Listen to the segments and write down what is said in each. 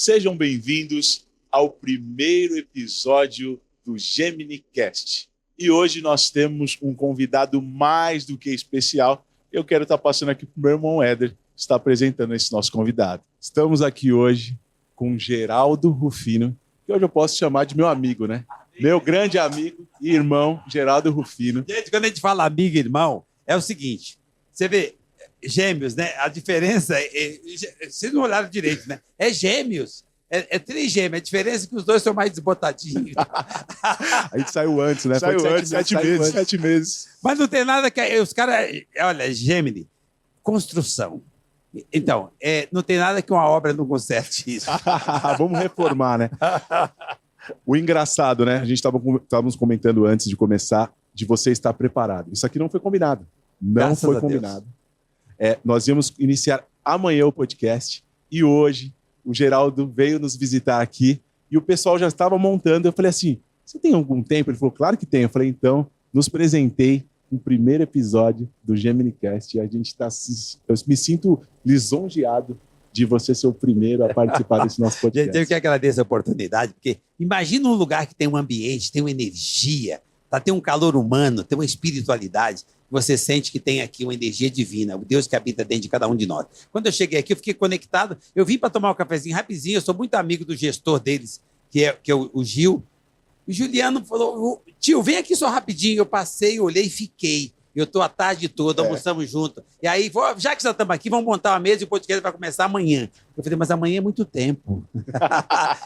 Sejam bem-vindos ao primeiro episódio do GeminiCast. E hoje nós temos um convidado mais do que especial. Eu quero estar passando aqui para o meu irmão Éder, que está apresentando esse nosso convidado. Estamos aqui hoje com Geraldo Rufino, que hoje eu posso chamar de meu amigo, né? Meu grande amigo e irmão, Geraldo Rufino. Gente, quando a gente fala amigo e irmão, é o seguinte, você vê, gêmeos, né? A diferença, vocês não olharam direito, né? É gêmeos, é trigêmeo, a diferença é que os dois são mais desbotadinhos. A gente saiu antes, né? Saiu antes, 7 meses. Mas não tem nada que... Os caras... Olha, Gemini, construção. Então, não tem nada que uma obra não conserte isso. Vamos reformar, né? O engraçado, né? A gente estávamos comentando antes de começar de você estar preparado. Isso aqui não foi combinado. Não foi combinado. Nós íamos iniciar amanhã o podcast e hoje o Geraldo veio nos visitar aqui e o pessoal já estava montando. Eu falei assim, você tem algum tempo? Ele falou, claro que tem. Eu falei, então, nos presentei no primeiro episódio do GeminiCast. E a gente está... Eu me sinto lisonjeado de você ser o primeiro a participar desse nosso podcast. Gente, eu que agradeço a oportunidade, porque imagina um lugar que tem um ambiente, tem uma energia, tem um calor humano, tem uma espiritualidade. Você sente que tem aqui uma energia divina, o Deus que habita dentro de cada um de nós. Quando eu cheguei aqui, eu fiquei conectado, eu vim para tomar um cafezinho rapidinho, eu sou muito amigo do gestor deles, que é o Gil. O Juliano falou, tio, vem aqui só rapidinho. Eu passei, olhei e fiquei. Eu estou a tarde toda, almoçamos junto. E aí, já que já estamos aqui, vamos montar uma mesa e o podcast vai começar amanhã. Eu falei, mas amanhã é muito tempo.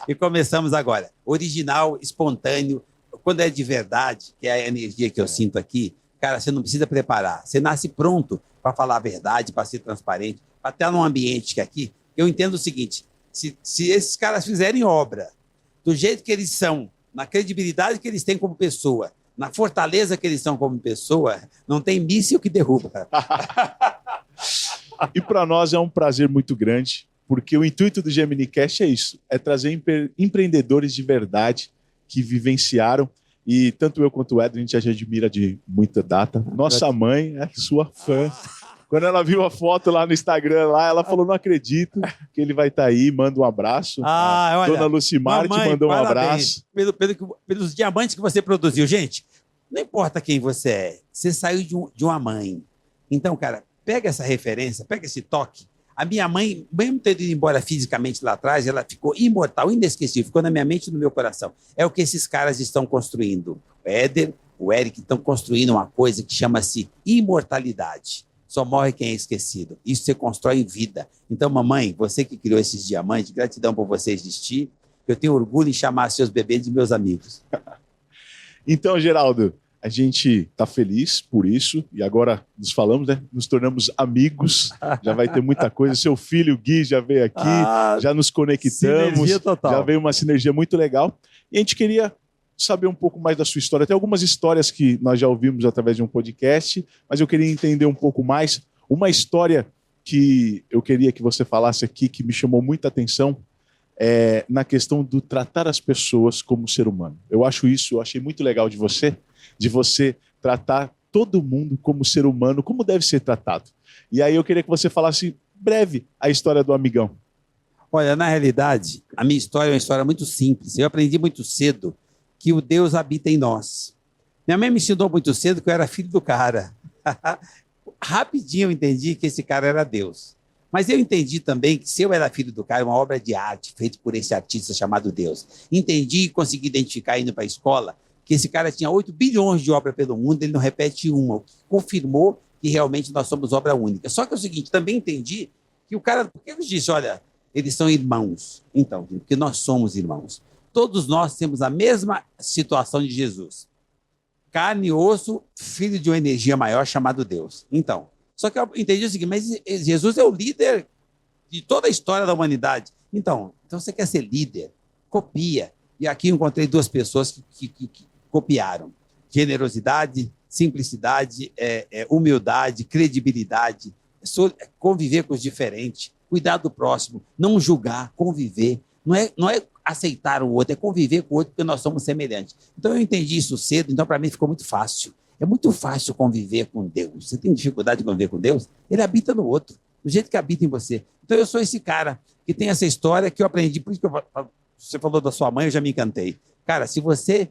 E começamos agora. Original, espontâneo, quando é de verdade, que é a energia que eu sinto aqui, cara, você não precisa preparar. Você nasce pronto para falar a verdade, para ser transparente, para estar num ambiente que aqui... Eu entendo o seguinte, se esses caras fizerem obra do jeito que eles são, na credibilidade que eles têm como pessoa, na fortaleza que eles são como pessoa, não tem míssil que derruba. E para nós é um prazer muito grande, porque o intuito do GeminiCast é isso, é trazer empreendedores de verdade que vivenciaram, e tanto eu quanto o Ed, a gente já admira de muita data. Nossa mãe é sua fã. Quando ela viu a foto lá no Instagram, ela falou, não acredito que ele vai estar aí, manda um abraço. Olha, Dona Lucimar te mandou um abraço. Pelos diamantes que você produziu. Gente, não importa quem você é, você saiu de uma mãe. Então, cara, pega essa referência, pega esse toque. A minha mãe, mesmo tendo ido embora fisicamente lá atrás, ela ficou imortal, inesquecível, ficou na minha mente e no meu coração. É o que esses caras estão construindo. O Éder, o Eric estão construindo uma coisa que chama-se imortalidade. Só morre quem é esquecido. Isso você constrói em vida. Então, mamãe, você que criou esses diamantes, gratidão por você existir. Eu tenho orgulho em chamar seus bebês de meus amigos. Então, Geraldo, a gente está feliz por isso. E agora nos falamos, né? Nos tornamos amigos. Já vai ter muita coisa. Seu filho, Gui, já veio aqui. Já nos conectamos. Sinergia total. Já veio uma sinergia muito legal. E a gente queria saber um pouco mais da sua história. Tem algumas histórias que nós já ouvimos através de um podcast, mas eu queria entender um pouco mais. Uma história que eu queria que você falasse aqui, que me chamou muita atenção, na questão do tratar as pessoas como ser humano. Eu achei muito legal de você tratar todo mundo como ser humano, como deve ser tratado. E aí eu queria que você falasse breve a história do amigão. Olha, na realidade, a minha história é uma história muito simples. Eu aprendi muito cedo que o Deus habita em nós. Minha mãe me ensinou muito cedo que eu era filho do cara. Rapidinho eu entendi que esse cara era Deus. Mas eu entendi também que se eu era filho do cara, é uma obra de arte feita por esse artista chamado Deus. Entendi e consegui identificar indo para a escola que esse cara tinha 8 bilhões de obras pelo mundo, ele não repete uma, o que confirmou que realmente nós somos obra única. Só que é o seguinte, também entendi que o cara, porque ele disse, olha, eles são irmãos. Então, porque nós somos irmãos. Todos nós temos a mesma situação de Jesus. Carne e osso, filho de uma energia maior chamado Deus. Então, só que eu entendi o seguinte, mas Jesus é o líder de toda a história da humanidade. Então você quer ser líder? Copia. E aqui eu encontrei duas pessoas que copiaram. Generosidade, simplicidade, humildade, credibilidade, conviver com os diferentes, cuidar do próximo, não julgar, conviver. Não é aceitar o outro, é conviver com o outro porque nós somos semelhantes. Então eu entendi isso cedo, então para mim ficou muito fácil. É muito fácil conviver com Deus. Você tem dificuldade de conviver com Deus? Ele habita no outro. do jeito que habita em você. Então, eu sou esse cara que tem essa história que eu aprendi. Por isso que você falou da sua mãe, eu já me encantei. Cara, se você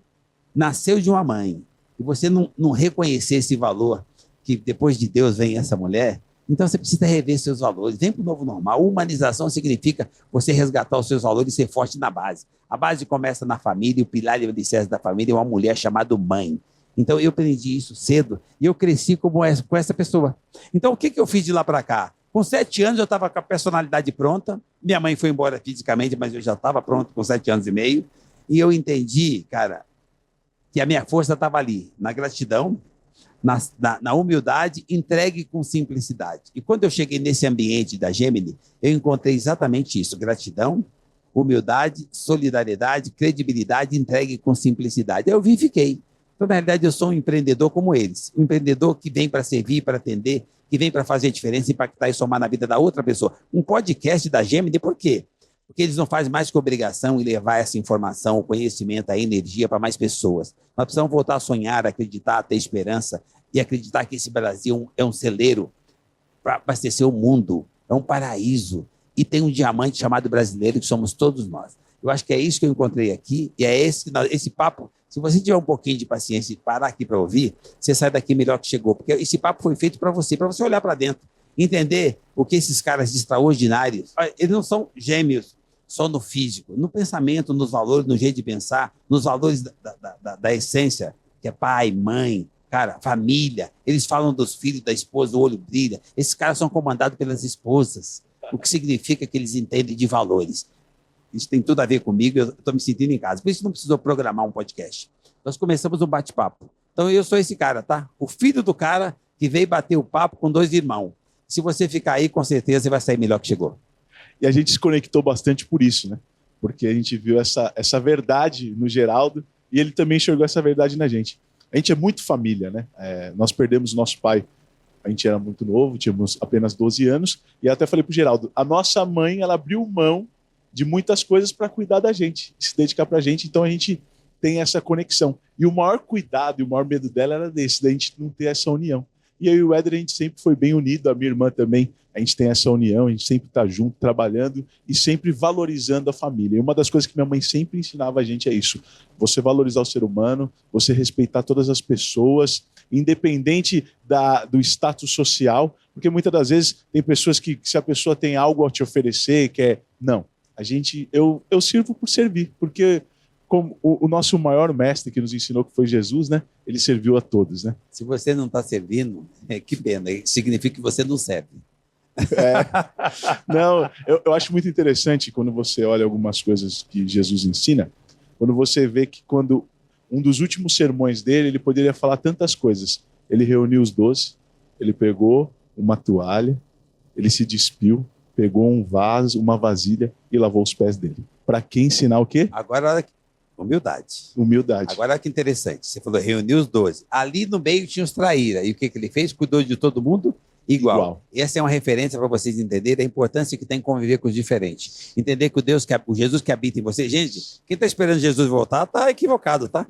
nasceu de uma mãe e você não reconhecer esse valor, que depois de Deus vem essa mulher, então você precisa rever seus valores. Vem para o novo normal. Humanização significa você resgatar os seus valores e ser forte na base. A base começa na família, e o pilar e o alicerce da família é uma mulher chamada mãe. Então eu aprendi isso cedo e eu cresci com essa pessoa. Então o que eu fiz de lá para cá? Com 7 anos eu estava com a personalidade pronta. Minha mãe foi embora fisicamente, mas eu já estava pronto com 7 anos e meio. E eu entendi, cara, que a minha força estava ali, na gratidão, na humildade, entregue com simplicidade. E quando eu cheguei nesse ambiente da Gemini, eu encontrei exatamente isso: gratidão, humildade, solidariedade, credibilidade, entregue com simplicidade. Eu vi e fiquei. Então, na realidade, eu sou um empreendedor como eles. Um empreendedor que vem para servir, para atender, que vem para fazer a diferença, impactar e somar na vida da outra pessoa. Um podcast da Gemini, por quê? Porque eles não fazem mais que obrigação em levar essa informação, o conhecimento, a energia para mais pessoas. Nós precisamos voltar a sonhar, a acreditar, a ter esperança e acreditar que esse Brasil é um celeiro para abastecer o mundo, é um paraíso. E tem um diamante chamado brasileiro, que somos todos nós. Eu acho que é isso que eu encontrei aqui, e é esse papo. Se você tiver um pouquinho de paciência e parar aqui para ouvir, você sai daqui melhor que chegou, porque esse papo foi feito para você olhar para dentro, entender o que esses caras extraordinários, eles não são gêmeos só no físico, no pensamento, nos valores, no jeito de pensar, nos valores da essência, que é pai, mãe, cara, família. Eles falam dos filhos, da esposa, o olho brilha. Esses caras são comandados pelas esposas, o que significa que eles entendem de valores. Isso tem tudo a ver comigo, eu estou me sentindo em casa. Por isso não precisou programar um podcast. Nós começamos um bate-papo. Então eu sou esse cara, tá? O filho do cara que veio bater o papo com 2 irmãos. Se você ficar aí, com certeza você vai sair melhor que chegou. E a gente se conectou bastante por isso, né? Porque a gente viu essa verdade no Geraldo e ele também enxergou essa verdade na gente. A gente é muito família, né? Nós perdemos nosso pai, a gente era muito novo, tínhamos apenas 12 anos, e eu até falei pro Geraldo, a nossa mãe, ela abriu mão de muitas coisas para cuidar da gente, se dedicar pra gente, então a gente tem essa conexão. E o maior cuidado e o maior medo dela era desse, da gente não ter essa união. E eu e o Éder, a gente sempre foi bem unido, a minha irmã também, a gente tem essa união, a gente sempre está junto, trabalhando e sempre valorizando a família. E uma das coisas que minha mãe sempre ensinava a gente é isso: você valorizar o ser humano, você respeitar todas as pessoas, independente do status social, porque muitas das vezes tem pessoas que, se a pessoa tem algo a te oferecer, não. Eu sirvo por servir, porque como o nosso maior mestre que nos ensinou, que foi Jesus, né? Ele serviu a todos, né? Se você não está servindo, que pena, significa que você não serve. Não, eu acho muito interessante quando você olha algumas coisas que Jesus ensina, quando você vê que quando um dos últimos sermões dele, ele poderia falar tantas coisas. Ele reuniu os 12, ele pegou uma toalha, ele se despiu, pegou um vaso, uma vasilha e lavou os pés dele. Para que ensinar o quê? Agora, olha, humildade. Humildade. Agora, olha que interessante. Você falou, reuniu os 12. Ali no meio tinha os traíra. E o que ele fez? Cuidou de todo mundo igual. Essa é uma referência para vocês entenderem a importância que tem conviver com os diferentes. Entender que o Jesus que habita em você. Gente, quem está esperando Jesus voltar está equivocado, tá?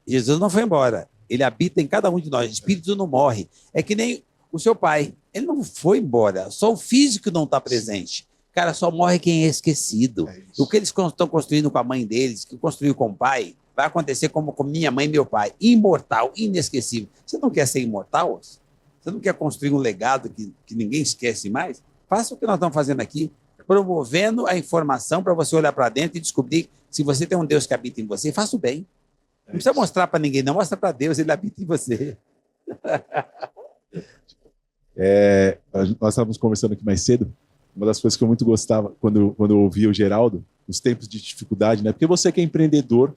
Jesus não foi embora. Ele habita em cada um de nós. O espírito não morre. É que nem o seu pai. Ele não foi embora. Só o físico não está presente. Cara, só morre quem é esquecido. O que eles estão construindo com a mãe deles, que construiu com o pai, vai acontecer como com minha mãe e meu pai. Imortal, inesquecível. Você não quer ser imortal? Você não quer construir um legado que ninguém esquece mais? Faça o que nós estamos fazendo aqui, promovendo a informação para você olhar para dentro e descobrir se você tem um Deus que habita em você. Faça o bem. Não precisa mostrar para ninguém, não. Mostra para Deus, ele habita em você. Nós estávamos conversando aqui mais cedo. Uma das coisas que eu muito gostava quando eu ouvia o Geraldo, os tempos de dificuldade, né? Porque você que é empreendedor,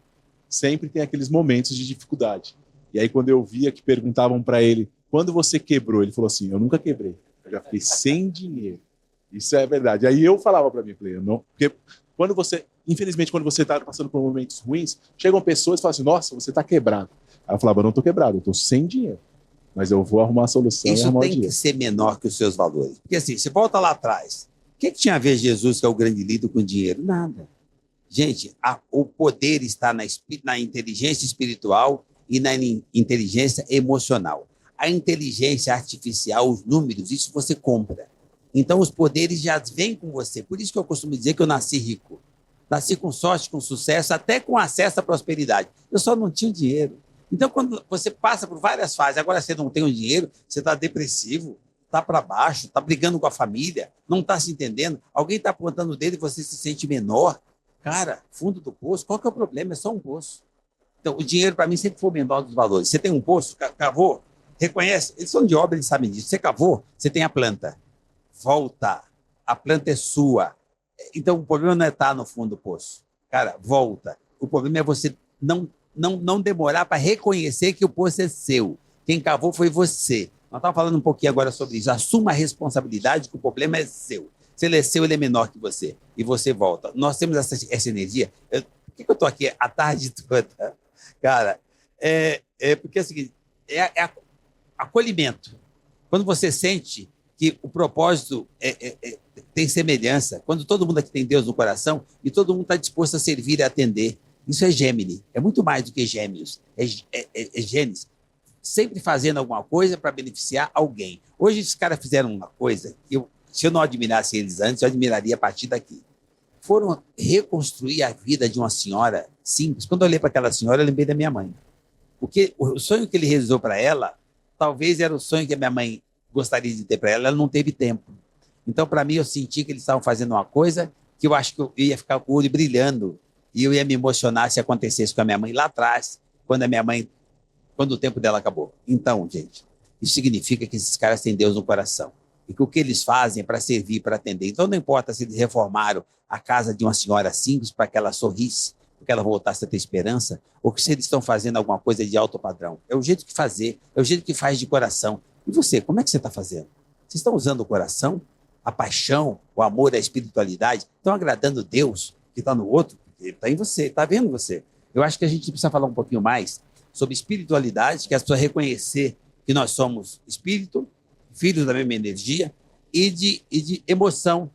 sempre tem aqueles momentos de dificuldade. E aí quando eu via que perguntavam para ele, quando você quebrou? Ele falou assim, eu nunca quebrei, eu já fiquei sem dinheiro. Isso é verdade. Aí eu falava para mim, não, porque infelizmente, quando você está passando por momentos ruins, chegam pessoas e falam assim, nossa, você está quebrado. Aí eu falava, eu não estou quebrado, eu estou sem dinheiro. Mas eu vou arrumar a solução. Isso tem que ser menor que os seus valores. Porque assim, você volta lá atrás. O que tinha a ver Jesus, que é o grande líder, com dinheiro? Nada. Gente, o poder está na inteligência espiritual e na inteligência emocional. A inteligência artificial, os números, isso você compra. Então, os poderes já vêm com você. Por isso que eu costumo dizer que eu nasci rico. Nasci com sorte, com sucesso, até com acesso à prosperidade. Eu só não tinha dinheiro. Então, quando você passa por várias fases, agora você não tem o dinheiro, você está depressivo, está para baixo, está brigando com a família, não está se entendendo, alguém está apontando o dedo e você se sente menor. Cara, fundo do poço, qual que é o problema? É só um poço. Então, o dinheiro, para mim, sempre foi o menor dos valores. Você tem um poço, cavou, reconhece, eles são de obra, eles sabem disso. Você cavou, você tem a planta. Volta, a planta é sua. Então, o problema não é estar no fundo do poço. Cara, volta. O problema é você não demorar para reconhecer que o poço é seu. Quem cavou foi você. Nós estávamos falando um pouquinho agora sobre isso. Assuma a responsabilidade que o problema é seu. Se ele é seu, ele é menor que você. E você volta. Nós temos essa energia. Por que eu estou aqui a tarde toda? Cara, porque é o seguinte, acolhimento. Quando você sente que o propósito tem semelhança, quando todo mundo aqui tem Deus no coração e todo mundo está disposto a servir e atender. Isso é Gêmini. É muito mais do que Gêmeos. É Gêmeos. Sempre fazendo alguma coisa para beneficiar alguém. Hoje, esses caras fizeram uma coisa que se eu não admirasse eles antes, eu admiraria a partir daqui. Foram reconstruir a vida de uma senhora simples. Quando eu olhei para aquela senhora, eu lembrei da minha mãe. Porque o sonho que ele realizou para ela, talvez era o sonho que a minha mãe gostaria de ter para ela, ela não teve tempo. Então, para mim, eu senti que eles estavam fazendo uma coisa que eu acho que eu ia ficar com o olho brilhando e eu ia me emocionar se acontecesse com a minha mãe lá atrás, quando o tempo dela acabou. Então, gente, isso significa que esses caras têm Deus no coração e que o que eles fazem é para servir, para atender. Então, não importa se eles reformaram a casa de uma senhora simples para que ela sorrisse, para que ela voltasse a ter esperança, ou que se eles estão fazendo alguma coisa de alto padrão. É o jeito de fazer, é o jeito que faz de coração. E você, como é que você está fazendo? Vocês estão usando o coração, a paixão, o amor, a espiritualidade? Estão agradando Deus que está no outro? Ele está em você, está vendo você. Eu acho que a gente precisa falar um pouquinho mais sobre espiritualidade, que as pessoas reconhecer que nós somos espírito, filhos da mesma energia, e de emoção,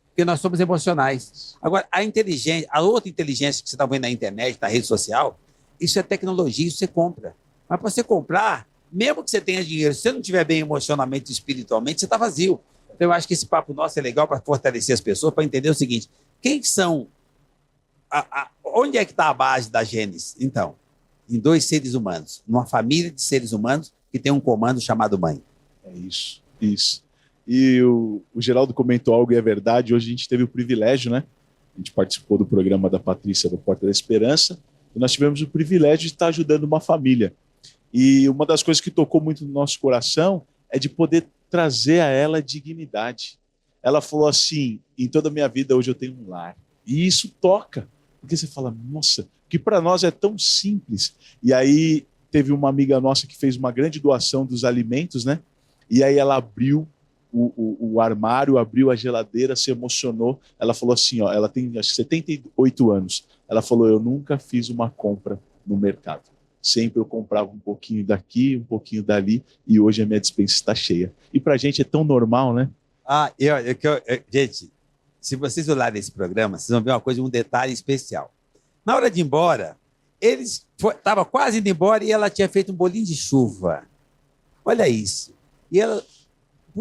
porque nós somos emocionais. Agora, a outra inteligência que você está vendo na internet, na rede social, isso é tecnologia, isso você compra. Mas para você comprar, mesmo que você tenha dinheiro, se você não estiver bem emocionalmente e espiritualmente, você está vazio. Então, eu acho que esse papo nosso é legal para fortalecer as pessoas, para entender o seguinte, quem são, onde é que está a base da Gênesis? Então, em 2 seres humanos, numa família de seres humanos que tem um comando chamado mãe. É isso, isso. E o Geraldo comentou algo e é verdade. Hoje a gente teve o privilégio, né? A gente participou do programa da Patrícia do Porta da Esperança e nós tivemos o privilégio de estar ajudando uma família. E uma das coisas que tocou muito no nosso coração é de poder trazer a ela dignidade. Ela falou assim, em toda a minha vida hoje eu tenho um lar. E isso toca, porque você fala, nossa, que para nós é tão simples. E aí teve uma amiga nossa que fez uma grande doação dos alimentos, né? E aí ela abriu o armário, abriu a geladeira, se emocionou. Ela falou assim, ó, ela tem acho, 78 anos. Ela falou, eu nunca fiz uma compra no mercado. Sempre eu comprava um pouquinho daqui, um pouquinho dali, e hoje a minha despensa está cheia. E pra gente é tão normal, né? Gente, se vocês olharem esse programa, vocês vão ver uma coisa, um detalhe especial. Na hora de ir embora, eles estavam quase indo embora e ela tinha feito um bolinho de chuva. Olha isso. E ela,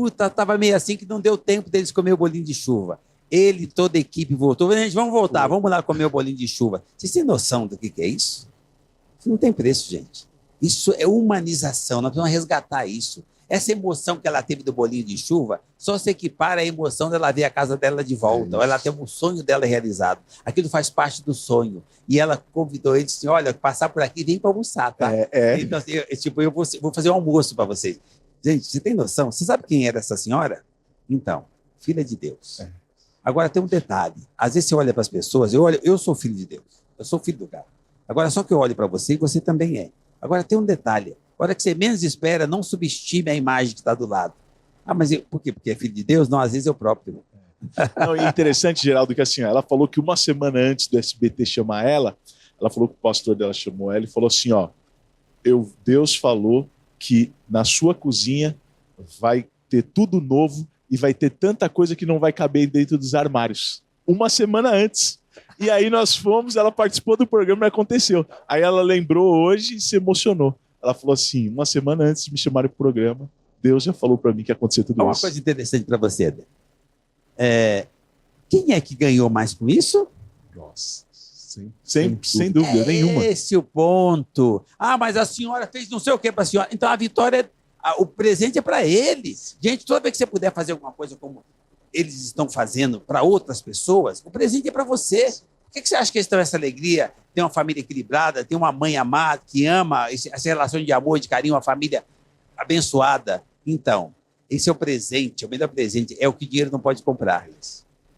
estava meio assim que não deu tempo deles comer o bolinho de chuva. Ele, toda a equipe voltou. Gente, vamos voltar, vamos lá comer o bolinho de chuva. Vocês têm noção do que é isso? Isso não tem preço, gente. Isso é humanização, nós precisamos resgatar isso. Essa emoção que ela teve do bolinho de chuva só se equipara à emoção dela ver a casa dela de volta, ou ela ter um sonho dela realizado. Aquilo faz parte do sonho. E ela convidou ele e disse, olha, passar por aqui, vem para almoçar, tá? Então, assim, eu vou fazer um almoço para vocês. Gente, você tem noção? Você sabe quem era essa senhora? Então, filha de Deus. Agora, tem um detalhe. Às vezes você olha para as pessoas, eu sou filho de Deus, eu sou filho do cara. Agora, só que eu olho para você e você também é. Agora, tem um detalhe. A hora que você menos espera, não subestime a imagem que está do lado. Ah, mas por quê? Porque é filho de Deus? Não, às vezes eu próprio. Não, é interessante, Geraldo, que assim, ela falou que uma semana antes do SBT chamar ela falou que o pastor dela chamou ela e falou assim, ó, Deus falou que na sua cozinha vai ter tudo novo e vai ter tanta coisa que não vai caber dentro dos armários. Uma semana antes. E aí nós fomos, ela participou do programa e aconteceu. Aí ela lembrou hoje e se emocionou. Ela falou assim, uma semana antes de me chamarem para o programa, Deus já falou para mim que ia acontecer tudo isso. Uma coisa interessante para você, Eder. Quem é que ganhou mais com isso? Nossa, sem dúvida nenhuma. Esse é o ponto. Ah, mas a senhora fez não sei o que para a senhora. Então a vitória, o presente é para eles. Gente, toda vez que você puder fazer alguma coisa como eles estão fazendo para outras pessoas, o presente é para você. Por que você acha que eles têm essa alegria? Tem uma família equilibrada, tem uma mãe amada, que ama essa relação de amor, de carinho, uma família abençoada. Então, esse é o presente, o melhor presente, é o que o dinheiro não pode comprar.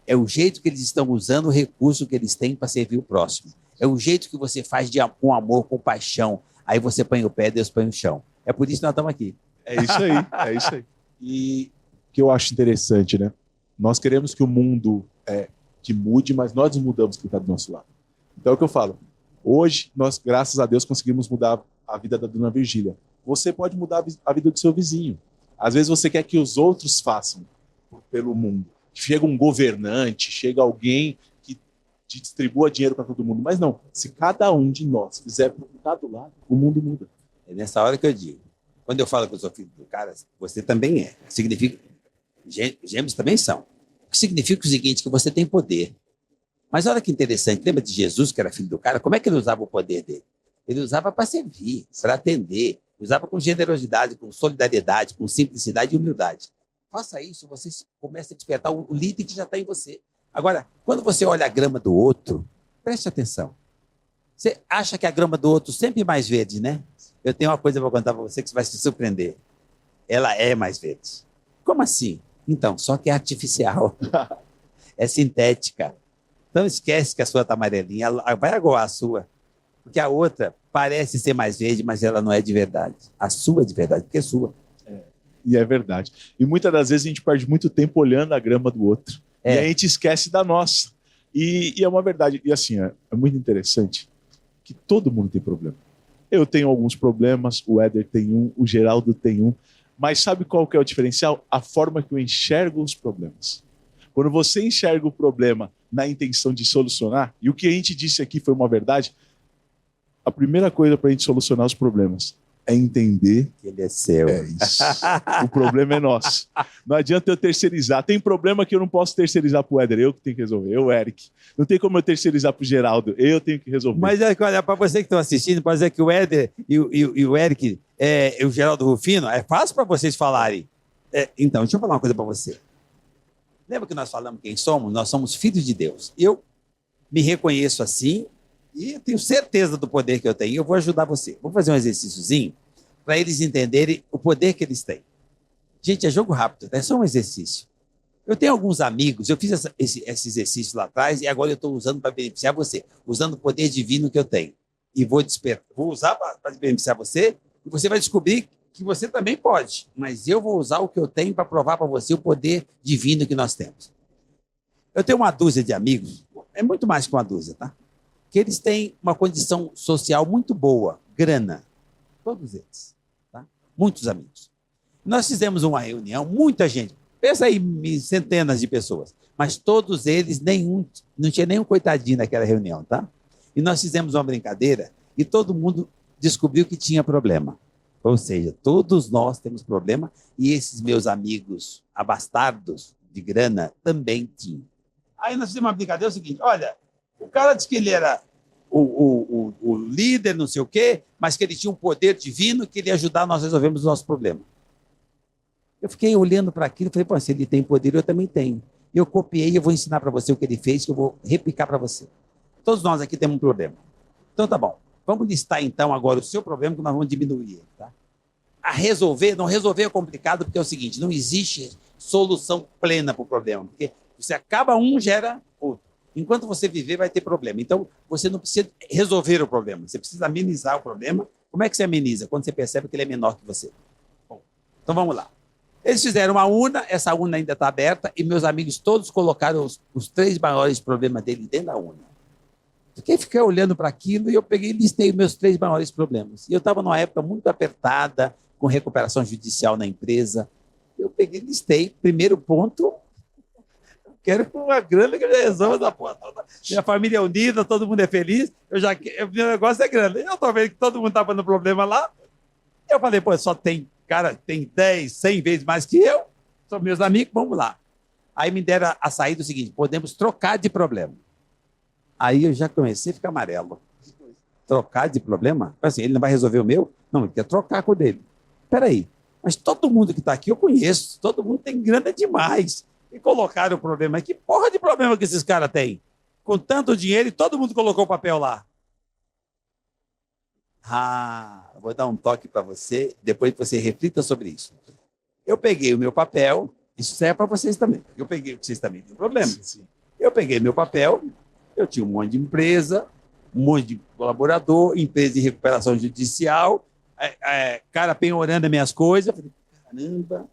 É o jeito que eles estão usando o recurso que eles têm para servir o próximo. É o jeito que você faz com amor, com paixão. Aí você põe o pé, Deus põe o chão. É por isso que nós estamos aqui. É isso aí, é isso aí. E o que eu acho interessante, né? Nós queremos que o mundo que mude, mas nós mudamos quem está do nosso lado. Então é o que eu falo. Hoje, nós, graças a Deus, conseguimos mudar a vida da dona Virgília. Você pode mudar a vida do seu vizinho. Às vezes você quer que os outros façam pelo mundo. Chega um governante, chega alguém que distribua dinheiro para todo mundo. Mas não, se cada um de nós fizer para o lado do lado, o mundo muda. É nessa hora que eu digo. Quando eu falo que eu sou filho do cara, você também é. Significa... Gêmeos também são. O que significa o seguinte, que você tem poder. Mas olha que interessante, lembra de Jesus, que era filho do cara? Como é que ele usava o poder dele? Ele usava para servir, para atender. Usava com generosidade, com solidariedade, com simplicidade e humildade. Faça isso, você começa a despertar o líder que já está em você. Agora, quando você olha a grama do outro, preste atenção. Você acha que a grama do outro sempre é mais verde, né? Eu tenho uma coisa para contar para você que você vai se surpreender. Ela é mais verde. Como assim? Então, só que é artificial. É sintética. Então esquece que a sua está amarelinha, vai aguar a sua. Porque a outra parece ser mais verde, mas ela não é de verdade. A sua é de verdade, porque é sua. E é verdade. E muitas das vezes a gente perde muito tempo olhando a grama do outro. E aí a gente esquece da nossa. E é uma verdade. E assim, é muito interessante que todo mundo tem problema. Eu tenho alguns problemas, o Éder tem um, o Geraldo tem um. Mas sabe qual que é o diferencial? A forma que eu enxergo os problemas. Quando você enxerga o problema na intenção de solucionar, e o que a gente disse aqui foi uma verdade, a primeira coisa para a gente solucionar os problemas é entender que ele é seu. É isso. O problema é nosso. Não adianta eu terceirizar. Tem problema que eu não posso terceirizar para o Éder, eu que tenho que resolver, eu, Eric. Não tem como eu terceirizar para o Geraldo, eu tenho que resolver. Mas olha, para você que está assistindo, pode dizer que o Éder e o Eric e o Geraldo Rufino, é fácil para vocês falarem. Então, deixa eu falar uma coisa para você. Lembra que nós falamos quem somos? Nós somos filhos de Deus. Eu me reconheço assim, e eu tenho certeza do poder que eu tenho. Eu vou ajudar você. Vou fazer um exercíciozinho para eles entenderem o poder que eles têm. Gente, é jogo rápido, é só um exercício. Eu tenho alguns amigos, eu fiz esse exercício lá atrás e agora eu estou usando para beneficiar você, usando o poder divino que eu tenho. E vou usar para beneficiar você e você vai descobrir que você também pode. Mas eu vou usar o que eu tenho para provar para você o poder divino que nós temos. Eu tenho uma dúzia de amigos, é muito mais que uma dúzia, tá? Que eles têm uma condição social muito boa, grana, todos eles, tá? Muitos amigos. Nós fizemos uma reunião, muita gente, pensa aí em centenas de pessoas, mas todos eles, não tinha nenhum coitadinho naquela reunião, tá? E nós fizemos uma brincadeira e todo mundo descobriu que tinha problema. Ou seja, todos nós temos problema e esses meus amigos abastardos de grana também tinham. Aí nós fizemos uma brincadeira, é o seguinte, olha, o cara disse que ele era o líder, não sei o quê, mas que ele tinha um poder divino que ele ia ajudar nós a resolvermos o nosso problema. Eu fiquei olhando para aquilo e falei, pô, se ele tem poder, eu também tenho. Eu copiei e eu vou ensinar para você o que ele fez, que eu vou replicar para você. Todos nós aqui temos um problema. Então tá bom. Vamos listar então agora o seu problema, que nós vamos diminuir ele, tá? Não resolver é complicado, porque é o seguinte, não existe solução plena para o problema, porque você acaba um, gera outro. Enquanto você viver, vai ter problema. Então, você não precisa resolver o problema, você precisa amenizar o problema. Como é que você ameniza? Quando você percebe que ele é menor que você. Bom, então vamos lá. Eles fizeram uma urna, essa urna ainda está aberta, e meus amigos todos colocaram os 3 maiores problemas dele dentro da urna. Fiquei olhando para aquilo e eu peguei e listei meus 3 maiores problemas. E eu estava numa época muito apertada, com recuperação judicial na empresa. Eu peguei e listei. Primeiro ponto, quero uma grana que eu já resolva da porra toda. Minha família é unida, todo mundo é feliz. O meu negócio é grana. Eu estou vendo que todo mundo está dando problema lá. Eu falei, pô, só tem cara, tem 10, 100 vezes mais que eu. São meus amigos, vamos lá. Aí me deram a saída do seguinte: podemos trocar de problema. Aí eu já comecei a ficar amarelo. Trocar de problema? Assim, ele não vai resolver o meu? Não, ele quer trocar com o dele. Espera aí, mas todo mundo que está aqui eu conheço, todo mundo tem grana demais. E colocaram o problema. Que porra de problema que esses caras têm? Com tanto dinheiro e todo mundo colocou o papel lá. Vou dar um toque para você, depois você reflita sobre isso. Eu peguei o meu papel, isso serve para vocês também. Eu peguei, vocês também têm problema. Sim. Eu peguei meu papel, eu tinha um monte de empresa, um monte de colaborador, empresa de recuperação judicial, cara penhorando as minhas coisas. Eu falei, caramba.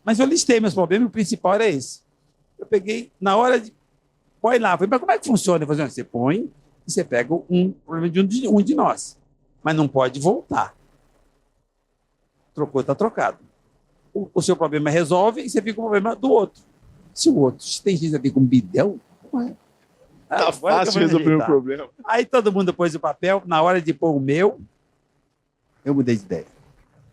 Mas eu listei meus problemas e o principal era esse. Eu peguei, na hora de... Põe lá. Eu falei, mas como é que funciona? Eu falei, você põe e você pega um problema de um de nós. Mas não pode voltar. Trocou, está trocado. O seu problema resolve e você fica com o problema do outro. Se o outro tem gente a ver com um bidão, tá fácil resolver o problema. Aí todo mundo pôs o papel, na hora de pôr o meu, eu mudei de ideia.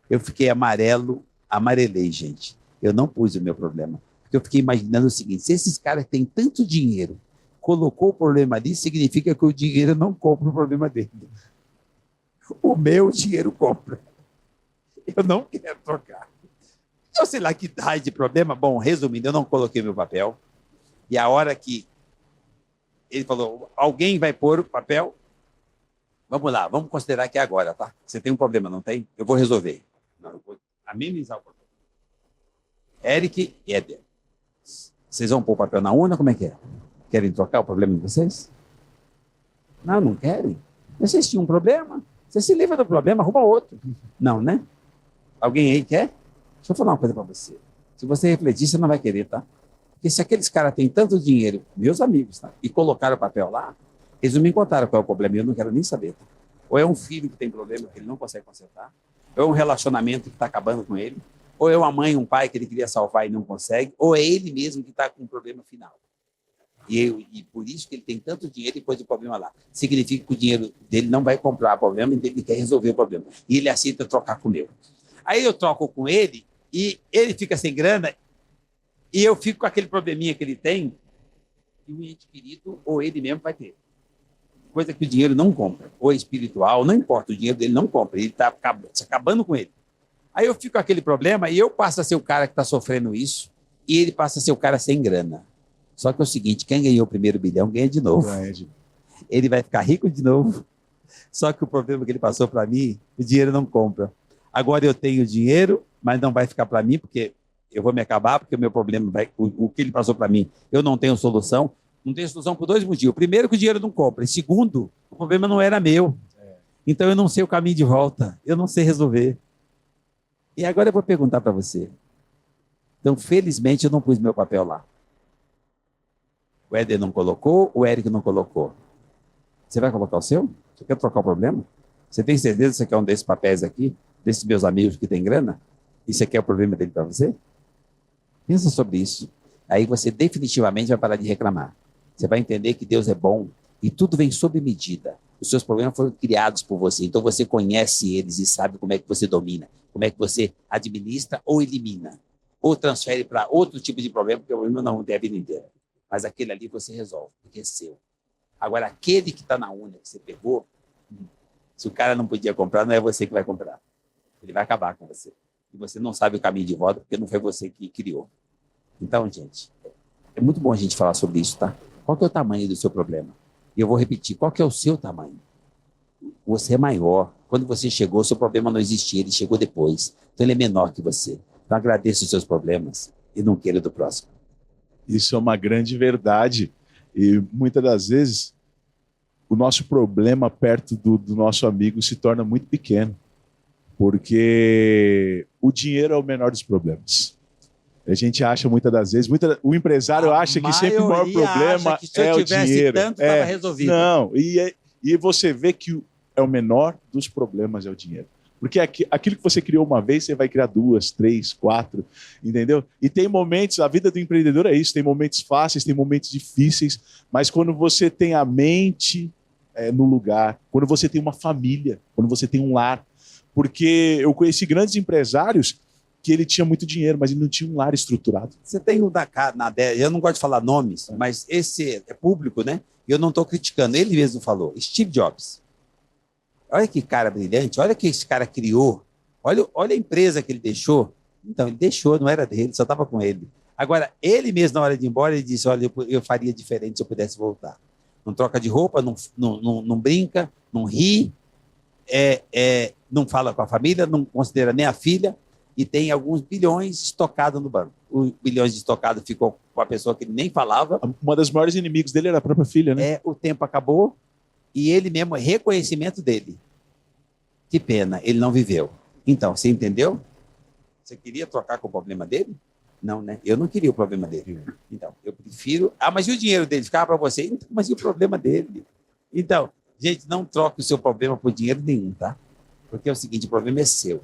Eu fiquei amarelei, gente. Eu não pus o meu problema. Porque eu fiquei imaginando o seguinte: se esses caras têm tanto dinheiro, colocou o problema ali, significa que o dinheiro não compra o problema dele. O meu dinheiro compra. Eu não quero trocar. Eu sei lá que raio de problema. Bom, resumindo, eu não coloquei meu papel. E a hora que ele falou, alguém vai pôr o papel? Vamos lá, vamos considerar que é agora, tá? Você tem um problema, não tem? Eu vou resolver. Não, eu vou amenizar o problema. Eric e Éder. Vocês vão pôr o papel na urna? Como é que é? Querem trocar o problema de vocês? Não querem. Vocês tinham um problema? Você se livra do problema, arruma outro. Não, né? Alguém aí quer? Deixa eu falar uma coisa para você. Se você refletir, você não vai querer, tá? Porque se aqueles caras têm tanto dinheiro, meus amigos, tá? E colocaram o papel lá, eles não me contaram qual é o problema, eu não quero nem saber, tá? Ou é um filho que tem problema que ele não consegue consertar, ou é um relacionamento que está acabando com ele, ou é uma mãe, um pai que ele queria salvar e não consegue, ou é ele mesmo que está com um problema final. E por isso que ele tem tanto dinheiro e pôs o problema lá. Significa que o dinheiro dele não vai comprar o problema, ele quer resolver o problema. E ele aceita trocar com o meu. Aí eu troco com ele e ele fica sem grana e eu fico com aquele probleminha que ele tem e o ente querido ou ele mesmo vai ter. Coisa que o dinheiro não compra. Ou espiritual, não importa, o dinheiro dele não compra. Ele está acabando com ele. Aí eu fico com aquele problema e eu passo a ser o cara que está sofrendo isso e ele passa a ser o cara sem grana. Só que é o seguinte, quem ganhou o primeiro bilhão ganha de novo. Ele vai ficar rico de novo. Só que o problema que ele passou para mim, o dinheiro não compra. Agora eu tenho dinheiro, mas não vai ficar para mim, porque eu vou me acabar, porque o meu problema, o que ele passou para mim, eu não tenho solução. Não tenho solução por dois motivos. Primeiro, que o dinheiro não compra. E segundo, o problema não era meu. Então eu não sei o caminho de volta. Eu não sei resolver. E agora eu vou perguntar para você. Então, felizmente, eu não pus meu papel lá. O Éder não colocou, o Eric não colocou. Você vai colocar o seu? Você quer trocar o problema? Você tem certeza que você quer um desses papéis aqui? Desses meus amigos que têm grana? E você quer o problema dele para você? Pensa sobre isso. Aí você definitivamente vai parar de reclamar. Você vai entender que Deus é bom e tudo vem sob medida. Os seus problemas foram criados por você, então você conhece eles e sabe como é que você domina, como é que você administra ou elimina, ou transfere para outro tipo de problema, porque o problema não deve ninguém. Mas aquele ali você resolve, porque é seu. Agora, aquele que está na urna que você pegou, se o cara não podia comprar, não é você que vai comprar. Ele vai acabar com você. E você não sabe o caminho de volta, porque não foi você que criou. Então, gente, é muito bom a gente falar sobre isso, tá? Qual que é o tamanho do seu problema? E eu vou repetir, qual que é o seu tamanho? Você é maior. Quando você chegou, seu problema não existia, ele chegou depois. Então, ele é menor que você. Então, agradeça os seus problemas e não queira do próximo. Isso é uma grande verdade. E muitas das vezes o nosso problema perto do nosso amigo se torna muito pequeno, porque o dinheiro é o menor dos problemas. A gente acha muitas das vezes, o empresário acha que sempre o maior problema é o dinheiro. Tanto, estava resolvido. Não, e você vê que é o menor dos problemas é o dinheiro. Porque aquilo que você criou uma vez, você vai criar 2, 3, 4, entendeu? E tem momentos, a vida do empreendedor é isso, tem momentos fáceis, tem momentos difíceis, mas quando você tem a mente no lugar, quando você tem uma família, quando você tem um lar. Porque eu conheci grandes empresários que ele tinha muito dinheiro, mas ele não tinha um lar estruturado. Você tem um da eu não gosto de falar nomes, mas esse é público, né? E eu não estou criticando, ele mesmo falou, Steve Jobs. Olha que cara brilhante, olha o que esse cara criou, olha a empresa que ele deixou. Então, ele deixou, não era dele, só estava com ele. Agora, ele mesmo, na hora de ir embora, ele disse, olha, eu faria diferente se eu pudesse voltar. Não troca de roupa, não brinca, não ri, não fala com a família, não considera nem a filha, e tem alguns bilhões estocados no banco. Os bilhões estocados ficou com a pessoa que ele nem falava. Uma das maiores inimigos dele era a própria filha, né? O tempo acabou, e ele mesmo, reconhecimento dele. Que pena, ele não viveu. Então, você entendeu? Você queria trocar com o problema dele? Não, né? Eu não queria o problema dele. Então, eu prefiro... mas e o dinheiro dele? Ficava para você? Então, mas e o problema dele? Então, gente, não troque o seu problema por dinheiro nenhum, tá? Porque é o seguinte, o problema é seu.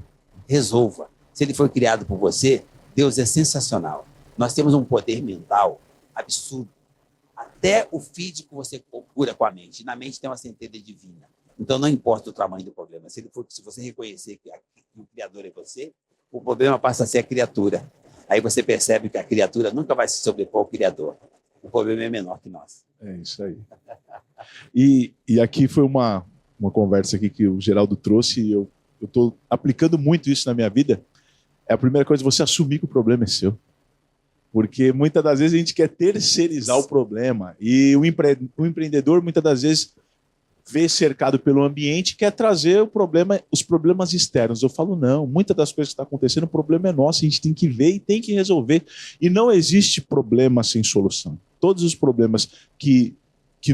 Resolva. Se ele foi criado por você, Deus é sensacional. Nós temos um poder mental absurdo. Até o físico você cura com a mente. Na mente tem uma centelha divina. Então, não importa o tamanho do problema. Se você reconhecer que o Criador é você, o problema passa a ser a criatura. Aí você percebe que a criatura nunca vai se sobrepor ao Criador. O problema é menor que nós. É isso aí. E aqui foi uma conversa aqui que o Geraldo trouxe, e eu estou aplicando muito isso na minha vida. É a primeira coisa, você assumir que o problema é seu. Porque muitas das vezes a gente quer terceirizar o problema. E o empreendedor, muitas das vezes, vê cercado pelo ambiente e quer trazer os problemas externos. Eu falo, não, muitas das coisas que estão acontecendo, o problema é nosso, a gente tem que ver e tem que resolver. E não existe problema sem solução. Todos os problemas que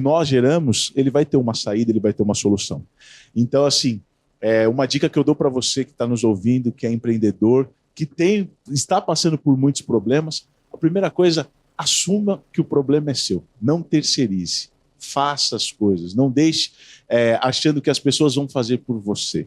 nós geramos, ele vai ter uma saída, ele vai ter uma solução. Então, assim, uma dica que eu dou para você que está nos ouvindo, que é empreendedor, que está passando por muitos problemas, a primeira coisa, assuma que o problema é seu. Não terceirize. Faça as coisas, não deixe achando que as pessoas vão fazer por você.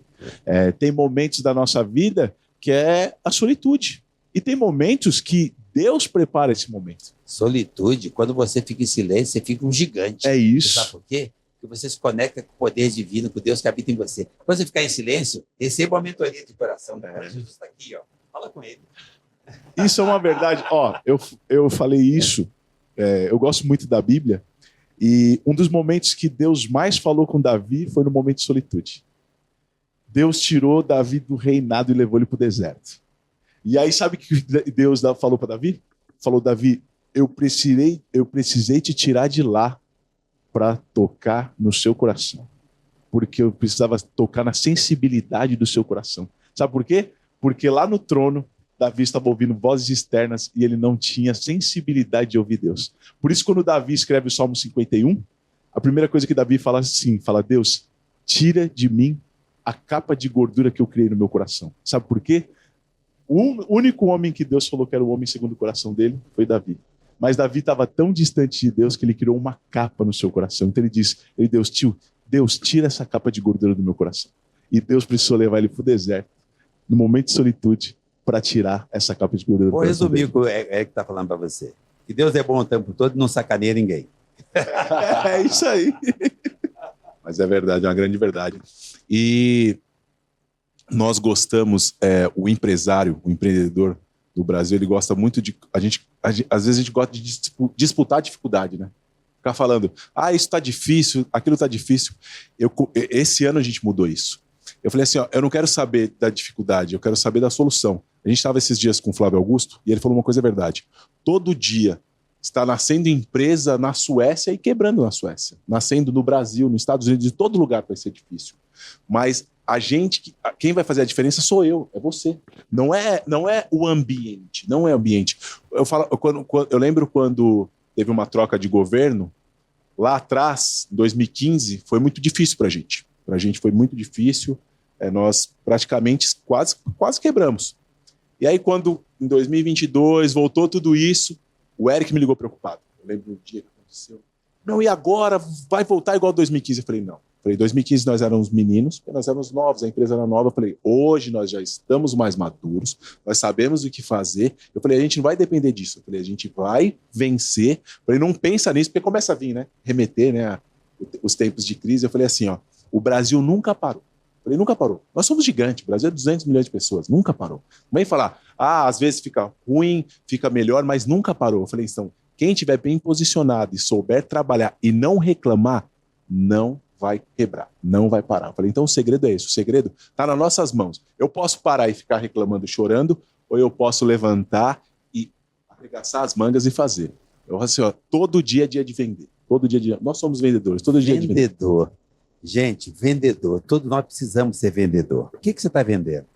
Tem momentos da nossa vida que é a solitude. E tem momentos que Deus prepara esse momento. Solitude, quando você fica em silêncio, você fica um gigante. É isso. Você sabe por quê? Porque você se conecta com o poder divino, com Deus que habita em você. Quando você ficar em silêncio, receba uma mentoria de coração. Jesus está aqui, ó. Fala com ele. Isso é uma verdade. Eu falei isso, eu gosto muito da Bíblia, e um dos momentos que Deus mais falou com Davi foi no momento de solitude. Deus tirou Davi do reinado e levou ele para o deserto. E aí sabe o que Deus falou para Davi? Falou, Davi, eu precisei te tirar de lá para tocar no seu coração. Porque eu precisava tocar na sensibilidade do seu coração. Sabe por quê? Porque lá no trono, Davi estava ouvindo vozes externas e ele não tinha sensibilidade de ouvir Deus. Por isso, quando Davi escreve o Salmo 51, a primeira coisa que Davi fala assim, fala, Deus, tira de mim a capa de gordura que eu criei no meu coração. Sabe por quê? O único homem que Deus falou que era o homem segundo o coração dele foi Davi. Mas Davi estava tão distante de Deus que ele criou uma capa no seu coração. Então ele disse, Deus, tira essa capa de gordura do meu coração. E Deus precisou levar ele para o deserto, no momento de solitude, para tirar essa capa de gordura. Vou resumir o que o Eric está falando para você. Que Deus é bom o tempo todo e não sacaneia ninguém. É isso aí. Mas é verdade, é uma grande verdade. E nós gostamos, o empresário, o empreendedor do Brasil, ele gosta muito de... às vezes a gente gosta de disputar a dificuldade, né? Ficar falando, isso está difícil, aquilo está difícil. Esse ano a gente mudou isso. Eu falei assim, eu não quero saber da dificuldade, eu quero saber da solução. A gente estava esses dias com o Flávio Augusto e ele falou uma coisa verdade. Todo dia está nascendo empresa na Suécia e quebrando na Suécia. Nascendo no Brasil, nos Estados Unidos, em todo lugar vai ser difícil. Mas quem vai fazer a diferença sou eu, é você. Não é o ambiente, não é o ambiente. Eu lembro quando teve uma troca de governo, lá atrás, em 2015, foi muito difícil para a gente. Para a gente foi muito difícil, nós praticamente quase quebramos. E aí quando, em 2022, voltou tudo isso, o Eric me ligou preocupado. Eu lembro do dia que aconteceu. Não, e agora vai voltar igual 2015? Eu falei, não. Em 2015 nós éramos meninos, nós éramos novos, a empresa era nova. Eu falei, hoje nós já estamos mais maduros, nós sabemos o que fazer. Eu falei, a gente não vai depender disso. Eu falei, a gente vai vencer. Eu falei, não pensa nisso, porque começa a vir, né? Remeter, né? Os tempos de crise. Eu falei assim, o Brasil nunca parou. Falei, nunca parou. Nós somos gigantes, o Brasil é 200 milhões de pessoas, nunca parou. Não vem falar, às vezes fica ruim, fica melhor, mas nunca parou. Eu falei, então, quem estiver bem posicionado e souber trabalhar e não reclamar, não vai quebrar, não vai parar. Eu falei, então o segredo é esse, o segredo está nas nossas mãos. Eu posso parar e ficar reclamando, chorando, ou eu posso levantar e arregaçar as mangas e fazer. Eu assim, todo dia é dia de vender. Todo dia. Nós somos vendedores, todo dia é de vender. Vendedor. Gente, vendedor. Todos nós precisamos ser vendedor. O que você está vendendo?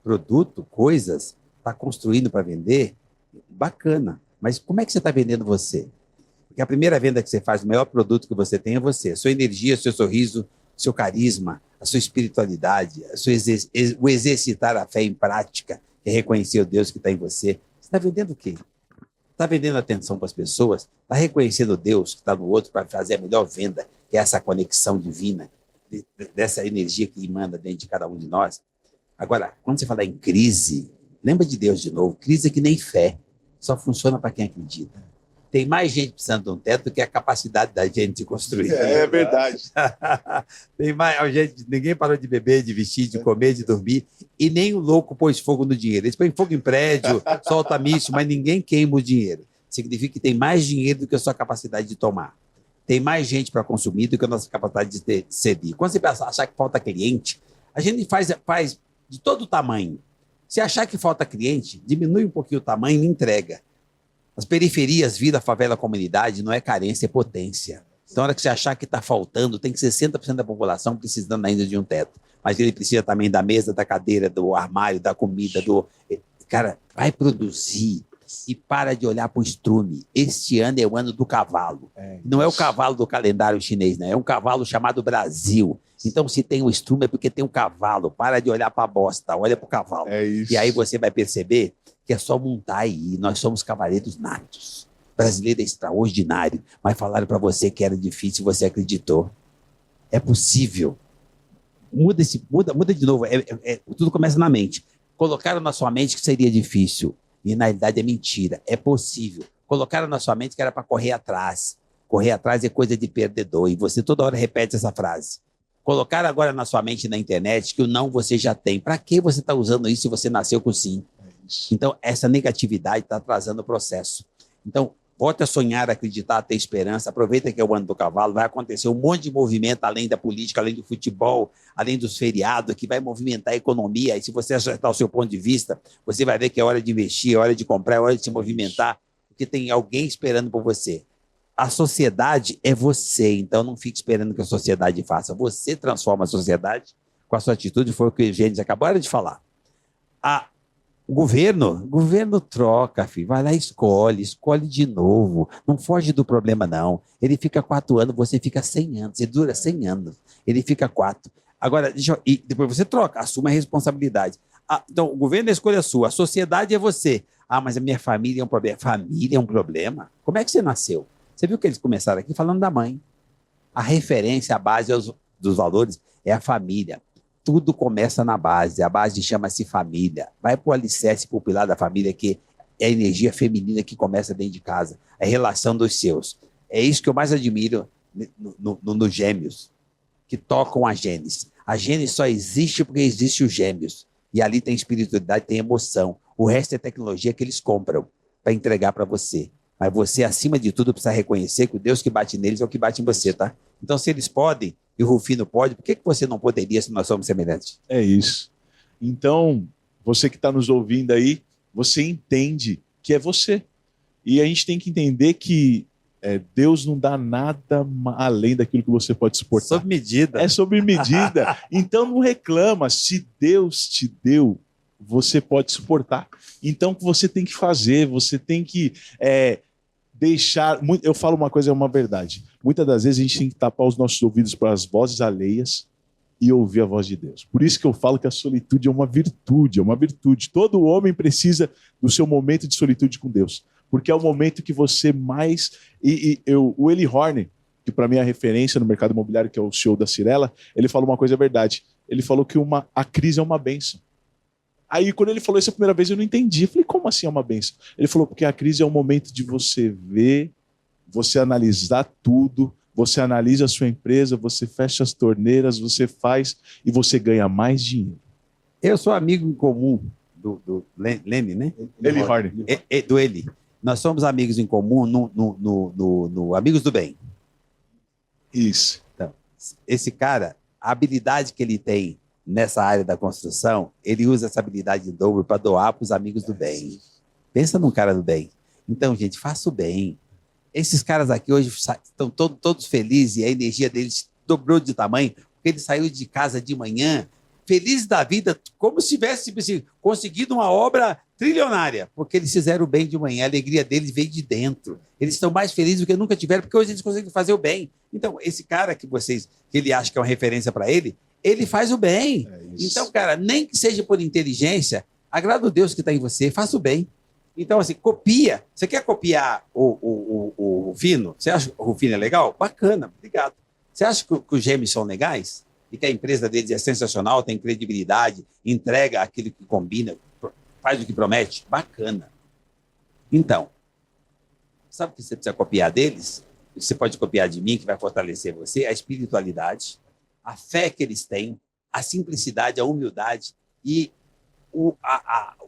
Produto, coisas? Está construindo para vender? Bacana. Mas como é que você está vendendo você? Porque a primeira venda que você faz, o maior produto que você tem é você. A sua energia, seu sorriso, seu carisma, a sua espiritualidade, o exercitar a fé em prática, é reconhecer o Deus que está em você. Você está vendendo o quê? Está vendendo atenção para as pessoas? Está reconhecendo Deus que está no outro para fazer a melhor venda, que é essa conexão divina, dessa energia que emana dentro de cada um de nós? Agora, quando você fala em crise, lembra de Deus de novo. Crise é que nem fé. Só funciona para quem acredita. Tem mais gente precisando de um teto do que a capacidade da gente de construir. É verdade. Tem mais gente, ninguém parou de beber, de vestir, de comer, de dormir, e nem o louco pôs fogo no dinheiro. Eles põem fogo em prédio, solta míssil, mas ninguém queima o dinheiro. Significa que tem mais dinheiro do que a sua capacidade de tomar. Tem mais gente para consumir do que a nossa capacidade de servir. Quando você achar que falta cliente, a gente faz de todo tamanho. Se achar que falta cliente, diminui um pouquinho o tamanho e entrega. As periferias, vida, favela, comunidade, não é carência, é potência. Então, na hora que você achar que está faltando, tem que 60% da população precisando ainda de um teto. Mas ele precisa também da mesa, da cadeira, do armário, da comida, Cara, vai produzir e para de olhar para o estrume. Este ano é o ano do cavalo. Não é o cavalo do calendário chinês, né? É um cavalo chamado Brasil. Então, se tem o estrume é porque tem um cavalo. Para de olhar para a bosta, olha para o cavalo. E aí você vai perceber que é só montar aí. Nós somos cavaleiros natos. Brasileiro é extraordinário, mas falaram para você que era difícil e você acreditou. É possível. Muda de novo. Tudo começa na mente. Colocaram na sua mente que seria difícil. E na realidade é mentira. É possível. Colocaram na sua mente que era para correr atrás. Correr atrás é coisa de perdedor. E você toda hora repete essa frase. Colocaram agora na sua mente na internet que o não você já tem. Para que você está usando isso se você nasceu com sim? Então, essa negatividade está atrasando o processo. Então, volte a sonhar, a acreditar, a ter esperança. Aproveita que é o ano do cavalo. Vai acontecer um monte de movimento, além da política, além do futebol, além dos feriados, que vai movimentar a economia. E se você acertar o seu ponto de vista, você vai ver que é hora de investir, é hora de comprar, é hora de se movimentar, porque tem alguém esperando por você. A sociedade é você, então não fique esperando que a sociedade faça. Você transforma a sociedade com a sua atitude, foi o que o Gênesis acabaram de falar. O governo troca, filho. Vai lá e escolhe de novo. Não foge do problema, não. Ele fica 4 anos, você fica 100 anos. Ele dura 100 anos. Ele fica 4. Agora, e depois você troca, assuma a responsabilidade. Então, o governo é a escolha sua, a sociedade é você. Mas a minha família é um problema. Família é um problema? Como é que você nasceu? Você viu que eles começaram aqui falando da mãe. A referência, a base dos valores é a família. Tudo começa na base. A base chama-se família. Vai para o alicerce popular da família, que é a energia feminina que começa dentro de casa. A relação dos seus. É isso que eu mais admiro nos gêmeos, que tocam a Gênesis. A Gênesis só existe porque existe os gêmeos. E ali tem espiritualidade, tem emoção. O resto é tecnologia que eles compram para entregar para você. Mas você, acima de tudo, precisa reconhecer que o Deus que bate neles é o que bate em você, tá? Então, se eles podem e o Rufino pode, por que você não poderia se nós somos semelhantes? É isso. Então, você que está nos ouvindo aí, você entende que é você. E a gente tem que entender que Deus não dá nada além daquilo que você pode suportar. Sob medida. É sobre medida. Então, não reclama. Se Deus te deu, você pode suportar. Então, o que você tem que fazer? Você tem que deixar... Eu falo uma coisa, é uma verdade. Muitas das vezes a gente tem que tapar os nossos ouvidos para as vozes alheias e ouvir a voz de Deus. Por isso que eu falo que a solitude é uma virtude, é uma virtude. Todo homem precisa do seu momento de solitude com Deus, porque é o momento que você mais... O Eli Horner, que para mim é a referência no mercado imobiliário, que é o CEO da Cirela, ele falou uma coisa verdade. Ele falou que a crise é uma bênção. Aí, quando ele falou isso a primeira vez, eu não entendi. Eu falei, como assim é uma bênção? Ele falou, porque a crise é um momento de você ver, você analisar tudo, você analisa a sua empresa, você fecha as torneiras, você faz e você ganha mais dinheiro. Eu sou amigo em comum do Lenny, né? Eli Horne. Do Eli. Nós somos amigos em comum no Amigos do Bem. Isso. Então, esse cara, a habilidade que ele tem nessa área da construção, ele usa essa habilidade em dobro para doar para os amigos do bem. Pensa num cara do bem. Então, gente, faça o bem. Esses caras aqui hoje estão todos felizes e a energia deles dobrou de tamanho, porque eles saíram de casa de manhã, felizes da vida, como se tivesse conseguido uma obra trilionária, porque eles fizeram o bem de manhã, a alegria deles veio de dentro. Eles estão mais felizes do que nunca tiveram, porque hoje eles conseguem fazer o bem. Então, esse cara que ele acha que é uma referência para ele faz o bem. Então, cara, nem que seja por inteligência, agrada o Deus que está em você, faça o bem. Então, assim, copia. Você quer copiar o Rufino? Você acha que o Rufino é legal? Bacana, obrigado. Você acha que os gêmeos são legais? E que a empresa deles é sensacional, tem credibilidade, entrega aquilo que combina, faz o que promete? Bacana. Então, sabe o que você precisa copiar deles? Você pode copiar de mim, que vai fortalecer você, a espiritualidade, a fé que eles têm, a simplicidade, a humildade e o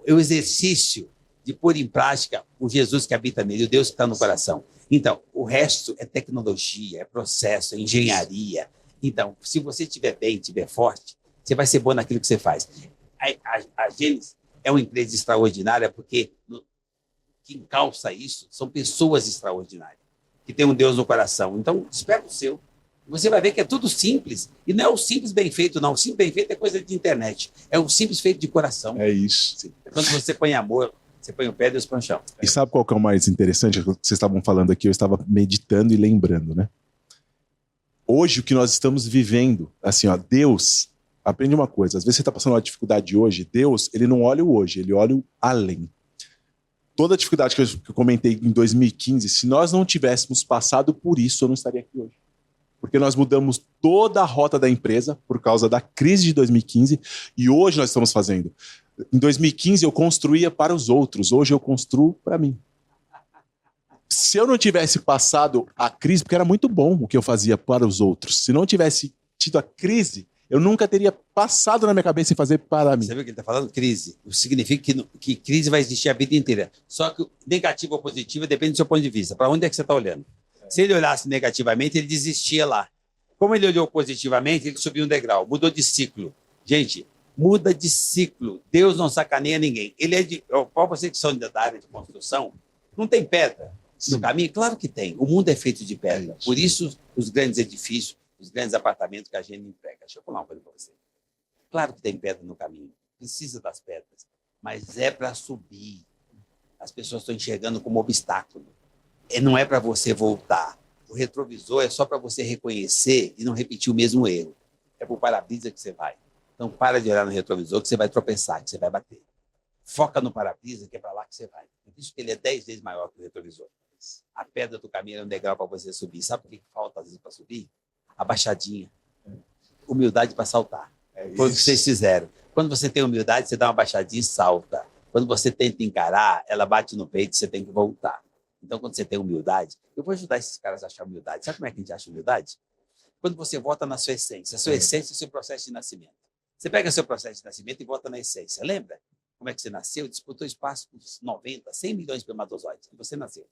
exercício de pôr em prática o Jesus que habita nele, o Deus que está no coração. Então, o resto é tecnologia, é processo, é engenharia. Então, se você estiver bem, estiver forte, você vai ser bom naquilo que você faz. A Gênesis é uma empresa extraordinária porque quem calça isso são pessoas extraordinárias, que têm um Deus no coração. Então, espera o seu. Você vai ver que é tudo simples. E não é o simples bem feito, não. O simples bem feito é coisa de internet. É o simples feito de coração. É isso. Quando você põe amor, você põe o pé e Deus põe o chão. E sabe qual que é o mais interessante? Vocês estavam falando aqui, eu estava meditando e lembrando, né? Hoje, o que nós estamos vivendo, assim, ó, Deus, aprende uma coisa, às vezes você está passando uma dificuldade hoje, Deus, ele não olha o hoje, ele olha o além. Toda a dificuldade que eu comentei em 2015, se nós não tivéssemos passado por isso, eu não estaria aqui hoje. Porque nós mudamos toda a rota da empresa por causa da crise de 2015 e hoje nós estamos fazendo. Em 2015 eu construía para os outros, hoje eu construo para mim. Se eu não tivesse passado a crise, porque era muito bom o que eu fazia para os outros, se não tivesse tido a crise, eu nunca teria passado na minha cabeça em fazer para mim. Você viu que ele está falando? Crise. Significa que crise vai existir a vida inteira. Só que negativo ou positivo depende do seu ponto de vista. Para onde é que você está olhando? Se ele olhasse negativamente, ele desistia lá. Como ele olhou positivamente, ele subiu um degrau, mudou de ciclo. Gente, muda de ciclo. Deus não sacaneia ninguém. Ele é de... Qual vocês que são da área de construção? Não tem pedra no caminho? Claro que tem. O mundo é feito de pedra. Por isso, os grandes edifícios, os grandes apartamentos que a gente emprega. Deixa eu falar uma coisa para você. Claro que tem pedra no caminho. Precisa das pedras. Mas é para subir. As pessoas estão enxergando como obstáculo. Não é para você voltar. O retrovisor é só para você reconhecer e não repetir o mesmo erro. É para o para-brisa que você vai. Então, para de olhar no retrovisor que você vai tropeçar, que você vai bater. Foca no para-brisa, que é para lá que você vai. Por isso que ele é 10 vezes maior que o retrovisor. A pedra do caminho é um degrau para você subir. Sabe o que falta, às vezes, para subir? A baixadinha. Humildade para saltar. Foi o que vocês fizeram. Quando você tem humildade, você dá uma baixadinha e salta. Quando você tenta encarar, ela bate no peito e você tem que voltar. Então, quando você tem humildade, eu vou ajudar esses caras a achar humildade. Sabe como é que a gente acha humildade? Quando você volta na sua essência. A sua essência é o seu processo de nascimento. Você pega o seu processo de nascimento e volta na essência. Lembra como é que você nasceu? Disputou espaço com 90, 100 milhões de espermatozoides. E você nasceu.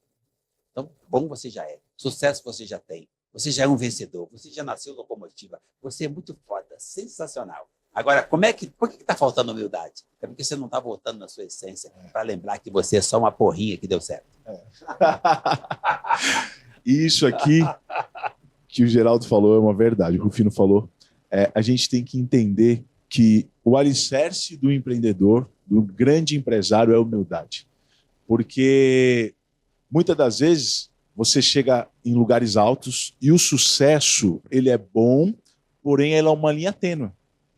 Então, bom você já é. Sucesso você já tem. Você já é um vencedor. Você já nasceu locomotiva. Você é muito foda. Sensacional. Agora, por que está faltando humildade? É porque você não está voltando na sua essência para lembrar que você é só uma porrinha que deu certo. Isso aqui que o Geraldo falou é uma verdade. O Rufino falou. A gente tem que entender que o alicerce do empreendedor, do grande empresário, é a humildade. Porque muitas das vezes você chega em lugares altos e o sucesso ele é bom, porém ele é uma linha tênue.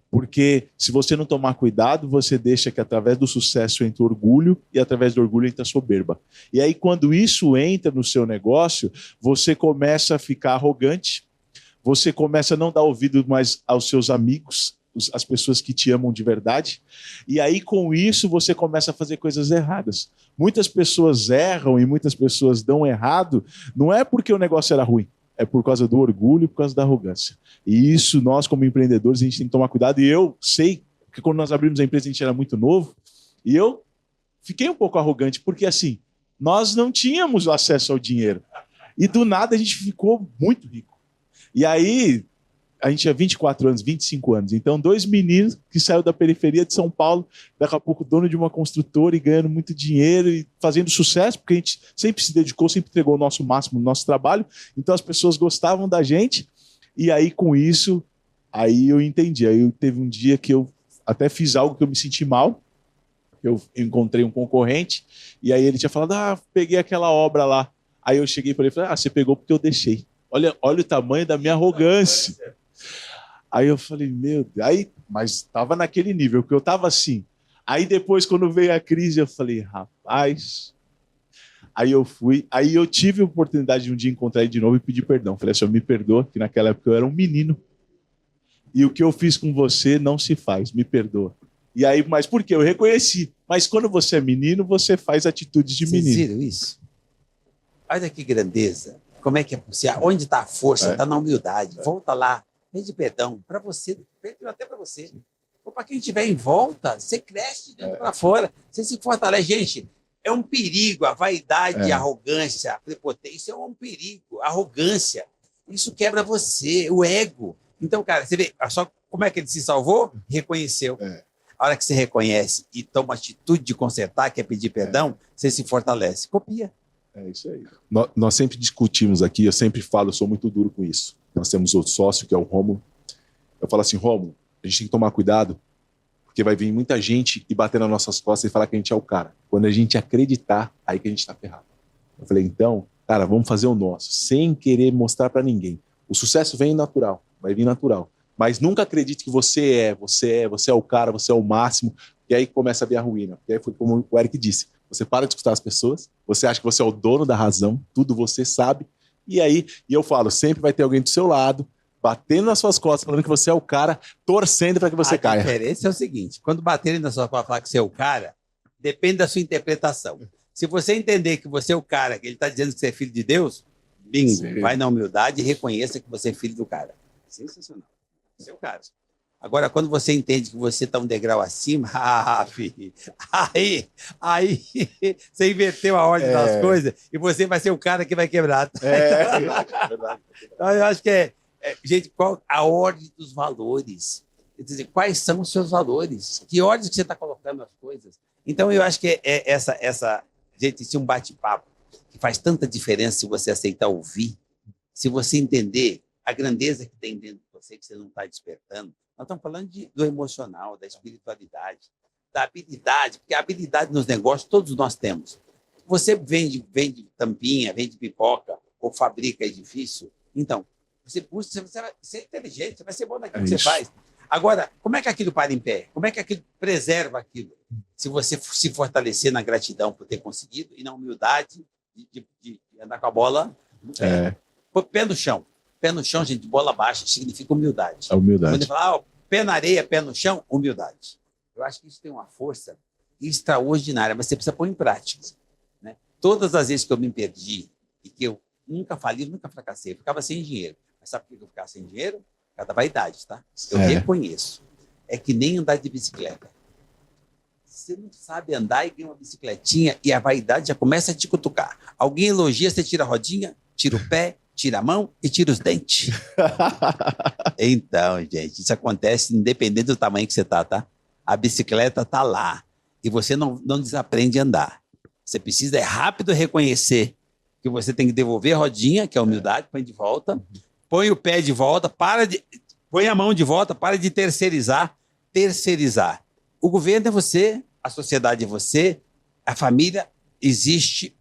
Porque se você não tomar cuidado, você deixa que através do sucesso entre orgulho e através do orgulho entra soberba. E aí quando isso entra no seu negócio, você começa a ficar arrogante, você começa a não dar ouvido mais aos seus amigos, as pessoas que te amam de verdade, e aí com isso você começa a fazer coisas erradas. Muitas pessoas erram e muitas pessoas dão errado, não é porque o negócio era ruim, é por causa do orgulho e por causa da arrogância. E isso, nós como empreendedores, a gente tem que tomar cuidado. E eu sei que quando nós abrimos a empresa, a gente era muito novo, e eu fiquei um pouco arrogante, porque assim, nós não tínhamos acesso ao dinheiro. E do nada a gente ficou muito rico. E aí, a gente tinha 24 anos, 25 anos. Então, 2 meninos que saíram da periferia de São Paulo, daqui a pouco dono de uma construtora e ganhando muito dinheiro e fazendo sucesso, porque a gente sempre se dedicou, sempre entregou o nosso máximo no nosso trabalho. Então, as pessoas gostavam da gente. E aí, com isso, aí eu entendi. Aí teve um dia que eu até fiz algo que eu me senti mal. Eu encontrei um concorrente e aí ele tinha falado, peguei aquela obra lá. Aí eu cheguei para ele e falei, você pegou porque eu deixei. Olha o tamanho da minha arrogância. Aí eu falei, meu Deus. Aí, mas estava naquele nível, que eu estava assim. Aí depois, quando veio a crise, eu falei, rapaz. Aí eu fui, aí eu tive a oportunidade de um dia encontrar ele de novo e pedir perdão. Falei assim, me perdoa, que naquela época eu era um menino. E o que eu fiz com você não se faz, me perdoa. E aí, mas por quê? Eu reconheci. Mas quando você é menino, você faz atitudes de menino. Vocês viram isso? Olha que grandeza. Como é que é possível? Onde está a força? Está na humildade. Volta lá. Pede perdão para você, até para você. Ou para quem estiver em volta, você cresce de dentro para fora. Você se fortalece. Gente, é um perigo. A vaidade, a arrogância, a prepotência é um perigo. A arrogância. Isso quebra você, o ego. Então, cara, você vê só como é que ele se salvou? Reconheceu. A hora que você reconhece e toma atitude de consertar, que é pedir perdão, você se fortalece. Copia. É isso aí. Nós sempre discutimos aqui, eu sempre falo, eu sou muito duro com isso. Nós temos outro sócio, que é o Rômulo. Eu falo assim, Rômulo, a gente tem que tomar cuidado, porque vai vir muita gente e bater nas nossas costas e falar que a gente é o cara. Quando a gente acreditar, aí que a gente tá ferrado. Eu falei, então, cara, vamos fazer o nosso, sem querer mostrar para ninguém. O sucesso vem natural, vai vir natural. Mas nunca acredite que você é o cara, você é o máximo, e aí começa a vir a ruína. E aí foi como o Eric disse, você para de escutar as pessoas, você acha que você é o dono da razão, tudo você sabe, e eu falo, sempre vai ter alguém do seu lado, batendo nas suas costas, falando que você é o cara, torcendo para que você caia. A diferença é o seguinte, quando baterem na sua costas falar que você é o cara, depende da sua interpretação. Se você entender que você é o cara, que ele está dizendo que você é filho de Deus, bingo, sim, vai na humildade e reconheça que você é filho do cara. Sensacional. Seu caso. Agora, quando você entende que você está um degrau acima, filho, aí você inverteu a ordem das coisas e você vai ser o cara que vai quebrar. Verdade. Então, eu acho que gente, qual a ordem dos valores? Quer dizer, quais são os seus valores? Que ordem que você está colocando as coisas? Então, eu acho que gente, esse é um bate-papo que faz tanta diferença se você aceitar ouvir, se você entender a grandeza que tem dentro de você, que você não está despertando. Nós estamos falando do emocional, da espiritualidade, da habilidade, porque a habilidade nos negócios todos nós temos. Você vende tampinha, vende pipoca, ou fabrica edifício, então, você busca, você vai ser inteligente, você vai ser bom naquilo que você faz. Agora, como é que aquilo para em pé? Como é que aquilo preserva aquilo? Se você se fortalecer na gratidão por ter conseguido e na humildade de andar com a bola no pé. Pé no chão. Pé no chão, gente, bola baixa, significa humildade. A humildade. Quando ele fala, pé na areia, pé no chão, humildade. Eu acho que isso tem uma força extraordinária, mas você precisa pôr em prática. Né? Todas as vezes que eu me perdi e que eu nunca falei, nunca fracassei, eu ficava sem dinheiro. Mas sabe por que eu ficava sem dinheiro? Por causa da vaidade, tá? Eu reconheço. É que nem andar de bicicleta. Você não sabe andar e ganha uma bicicletinha e a vaidade já começa a te cutucar. Alguém elogia, você tira a rodinha, tira o pé, tira a mão e tira os dentes. Então, gente, isso acontece independente do tamanho que você tá? A bicicleta tá lá e você não desaprende a andar. Você precisa rápido reconhecer que você tem que devolver a rodinha, que é a humildade, põe de volta, põe o pé de volta, põe a mão de volta, para de terceirizar. Terceirizar. O governo é você, a sociedade é você, a família existe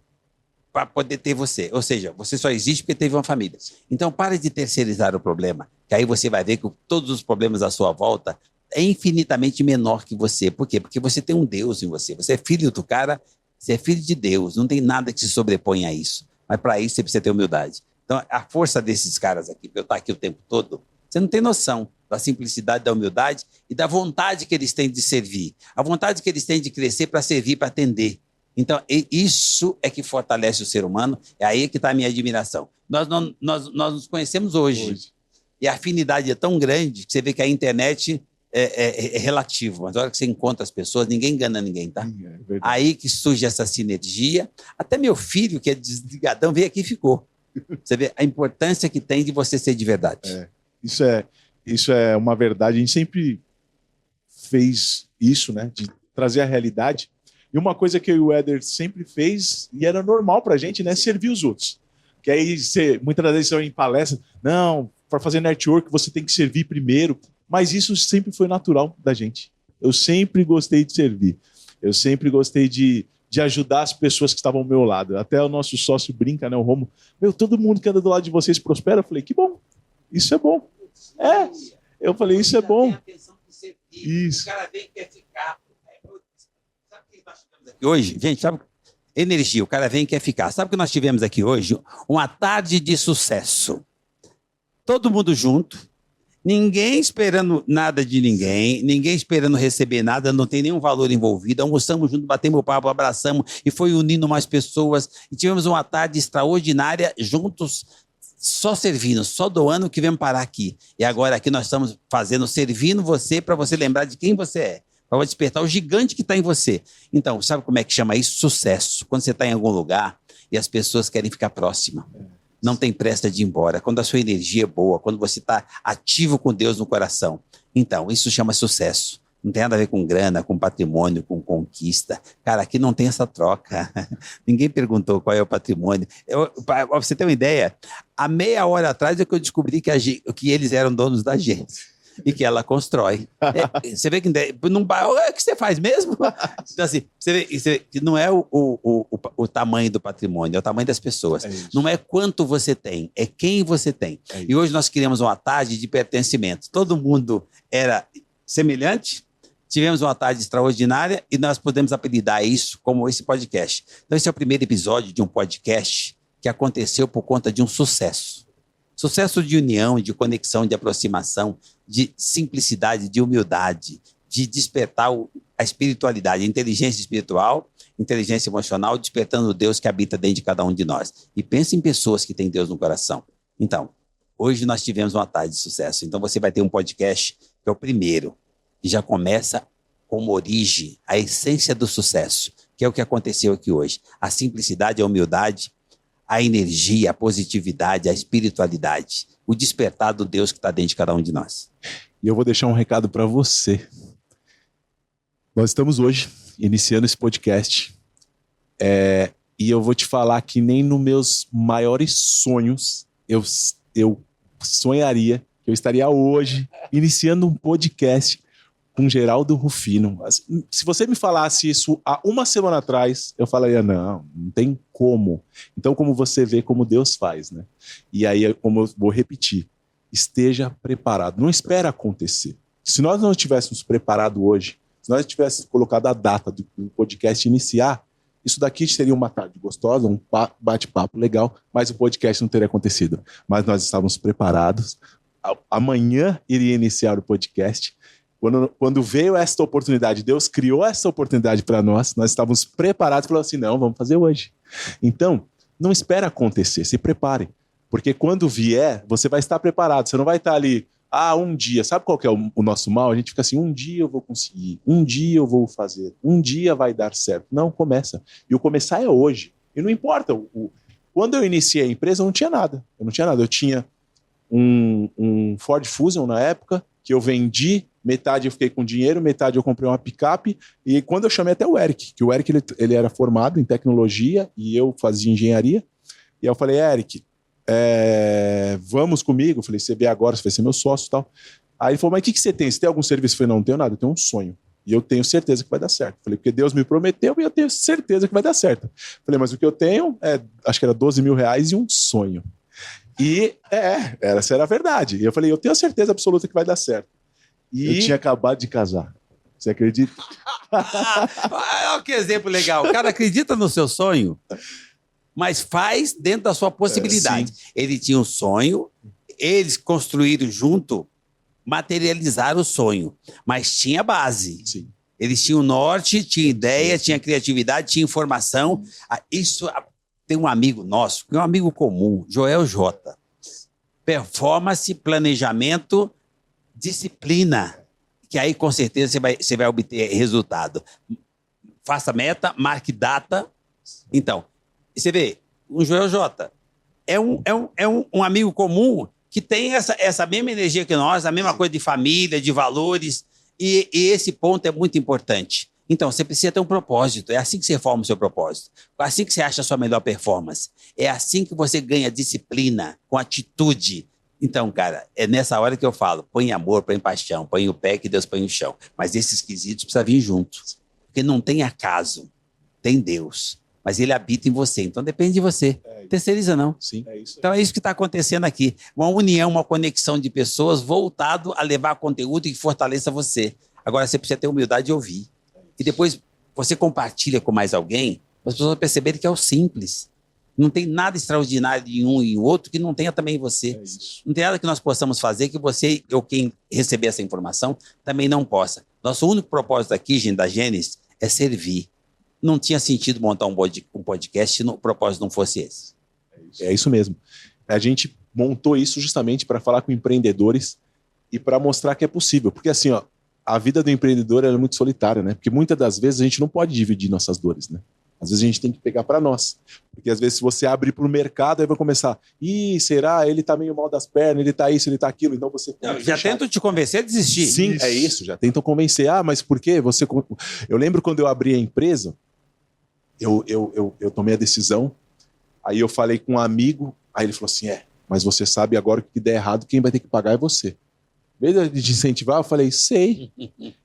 para poder ter você. Ou seja, você só existe porque teve uma família. Então, pare de terceirizar o problema, que aí você vai ver que todos os problemas à sua volta é infinitamente menor que você. Por quê? Porque você tem um Deus em você. Você é filho do cara, você é filho de Deus. Não tem nada que se sobreponha a isso. Mas para isso você precisa ter humildade. Então, a força desses caras aqui, para eu estar aqui o tempo todo, você não tem noção da simplicidade, da humildade e da vontade que eles têm de servir. A vontade que eles têm de crescer para servir, para atender. Então, isso é que fortalece o ser humano, é aí que está a minha admiração. Nós nos conhecemos hoje. E a afinidade é tão grande que você vê que a internet é relativo, mas na hora que você encontra as pessoas, ninguém engana ninguém, tá? Aí que surge essa sinergia. Até meu filho, que é desligadão, veio aqui e ficou. Você vê a importância que tem de você ser de verdade. Isso é uma verdade. A gente sempre fez isso, né? De trazer a realidade. E uma coisa que eu e o Éder sempre fez, e era normal pra gente, né? Servir os outros. Que aí, muitas das vezes, você vai em palestra, não, para fazer network você tem que servir primeiro. Mas isso sempre foi natural da gente. Eu sempre gostei de servir. Eu sempre gostei de ajudar as pessoas que estavam ao meu lado. Até o nosso sócio brinca, né? O Romo. Todo mundo que anda do lado de vocês prospera. Eu falei, que bom. Isso é bom. Eu falei, isso é bom. Isso. O cara vem e quer ficar. Sabe o que nós tivemos aqui hoje? Gente, sabe? Energia. O cara vem e quer ficar. Sabe o que nós tivemos aqui hoje? Uma tarde de sucesso. Todo mundo junto. Ninguém esperando nada de ninguém, ninguém esperando receber nada, não tem nenhum valor envolvido. Almoçamos junto, batemos o papo, abraçamos e foi unindo mais pessoas. E tivemos uma tarde extraordinária juntos, só servindo, só doando, que viemos parar aqui. E agora aqui nós estamos servindo você para você lembrar de quem você é, para despertar o gigante que está em você. Então, sabe como é que chama isso? Sucesso. Quando você está em algum lugar e as pessoas querem ficar próximas. Não tem pressa de ir embora. Quando a sua energia é boa, quando você está ativo com Deus no coração. Então, isso chama sucesso. Não tem nada a ver com grana, com patrimônio, com conquista. Cara, aqui não tem essa troca. Ninguém perguntou qual é o patrimônio. Pra você ter uma ideia, há meia hora atrás é que eu descobri que eles eram donos da gente. E que ela constrói. Você vê que num bairro, o que você faz mesmo? Então, assim, você vê que não é o tamanho do patrimônio, é o tamanho das pessoas. Não é quanto você tem, é quem você tem. E hoje nós criamos uma tarde de pertencimento. Todo mundo era semelhante, tivemos uma tarde extraordinária e nós podemos apelidar isso como esse podcast. Então, esse é o primeiro episódio de um podcast que aconteceu por conta de um sucesso. Sucesso de união, de conexão, de aproximação, de simplicidade, de humildade, de despertar a espiritualidade, a inteligência espiritual, inteligência emocional, despertando o Deus que habita dentro de cada um de nós. E pense em pessoas que têm Deus no coração. Então, hoje nós tivemos uma tarde de sucesso. Então você vai ter um podcast que é o primeiro, que já começa com uma origem, a essência do sucesso, que é o que aconteceu aqui hoje. A simplicidade, a humildade, a energia, a positividade, a espiritualidade, o despertar do Deus que está dentro de cada um de nós. E eu vou deixar um recado para você. Nós estamos hoje iniciando esse podcast e eu vou te falar que nem nos meus maiores sonhos eu sonharia que eu estaria hoje iniciando um podcast com Geraldo Rufino. Se você me falasse isso há uma semana atrás, eu falaria, não tem como. Então, como você vê como Deus faz, né? E aí, como eu vou repetir, esteja preparado. Não espera acontecer. Se nós não estivéssemos preparados hoje, se nós tivéssemos colocado a data do podcast iniciar, isso daqui seria uma tarde gostosa, um bate-papo legal, mas o podcast não teria acontecido. Mas nós estávamos preparados. Amanhã iria iniciar o podcast. Quando veio esta oportunidade, Deus criou essa oportunidade para nós estávamos preparados e falamos assim, não, vamos fazer hoje. Então, não espera acontecer, se prepare. Porque quando vier, você vai estar preparado. Você não vai estar ali, um dia. Sabe qual que é o nosso mal? A gente fica assim, um dia eu vou conseguir, um dia eu vou fazer, um dia vai dar certo. Não, começa. E o começar é hoje. E não importa. Quando eu iniciei a empresa, eu não tinha nada. Eu tinha um Ford Fusion na época, que eu vendi, metade eu fiquei com dinheiro, metade eu comprei uma picape, e quando eu chamei até o Eric, que o Eric ele era formado em tecnologia e eu fazia engenharia, e eu falei, Eric, vamos comigo? Eu falei, você vê agora, você vai ser meu sócio e tal. Aí ele falou, mas o que você tem? Você tem algum serviço? Eu falei, não tenho nada, eu tenho um sonho. E eu tenho certeza que vai dar certo. Eu falei, porque Deus me prometeu e eu tenho certeza que vai dar certo. Eu falei, mas o que eu tenho acho que era R$12.000 e um sonho. E essa era a verdade. E eu falei, eu tenho a certeza absoluta que vai dar certo. E eu tinha acabado de casar. Você acredita? Olha que exemplo legal. O cara acredita no seu sonho, mas faz dentro da sua possibilidade. Ele tinha um sonho, eles construíram junto, materializaram o sonho, mas tinha base. Sim. Eles tinham norte, tinha ideia, tinha criatividade, tinha informação. Tem um amigo nosso, que é um amigo comum, Joel J. Performance, planejamento, disciplina. Que aí, com certeza, você vai obter resultado. Faça meta, marque data. Então, você vê, o Joel J. é um amigo comum que tem essa mesma energia que nós, a mesma coisa de família, de valores, e esse ponto é muito importante. Então, você precisa ter um propósito, é assim que você forma o seu propósito, é assim que você acha a sua melhor performance, é assim que você ganha disciplina, com atitude. Então, cara, é nessa hora que eu falo, põe amor, põe paixão, põe o pé que Deus põe no chão, mas esses quesitos precisam vir juntos, porque não tem acaso, tem Deus. Mas ele habita em você, então depende de você. Terceiriza não. Sim, é isso. Então é isso que está acontecendo aqui. Uma união, uma conexão de pessoas voltado a levar conteúdo que fortaleça você. Agora você precisa ter humildade de ouvir. E depois você compartilha com mais alguém, para as pessoas perceberem que é o simples. Não tem nada extraordinário em um e em outro que não tenha também em você. Não tem nada que nós possamos fazer que você ou quem receber essa informação também não possa. Nosso único propósito aqui, gente, da Gênesis, é servir. Não tinha sentido montar um podcast se o propósito não fosse esse. É isso mesmo. A gente montou isso justamente para falar com empreendedores e para mostrar que é possível. Porque assim, ó, a vida do empreendedor é muito solitária, né? Porque muitas das vezes a gente não pode dividir nossas dores, né? Às vezes a gente tem que pegar para nós. Porque às vezes se você abrir para o mercado, aí vai começar, será? Ele tá meio mal das pernas, ele tá isso, ele tá aquilo, então você... já tentam te convencer a desistir. Sim, é isso, já tentam convencer. Mas por quê? Eu lembro quando eu abri a empresa, eu tomei a decisão, aí eu falei com um amigo, aí ele falou assim, mas você sabe agora que der errado, quem vai ter que pagar é você. Em vez de incentivar, eu falei, sei.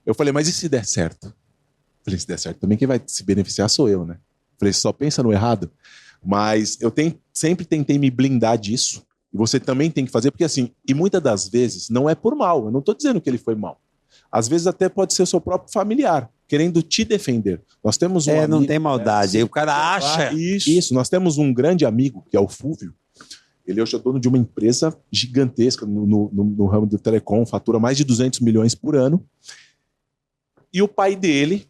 Eu falei, mas e se der certo? Eu falei, se der certo, também quem vai se beneficiar sou eu, né? Eu falei, só pensa no errado. Mas eu sempre tentei me blindar disso, e você também tem que fazer, porque assim, e muitas das vezes não é por mal, eu não estou dizendo que ele foi mal. Às vezes até pode ser o seu próprio familiar, querendo te defender. Nós temos um amigo, não tem maldade. Aí o cara acha... Isso, nós temos um grande amigo, que é o Fúvio. Ele é o dono de uma empresa gigantesca no ramo do telecom, fatura mais de 200 milhões por ano. E o pai dele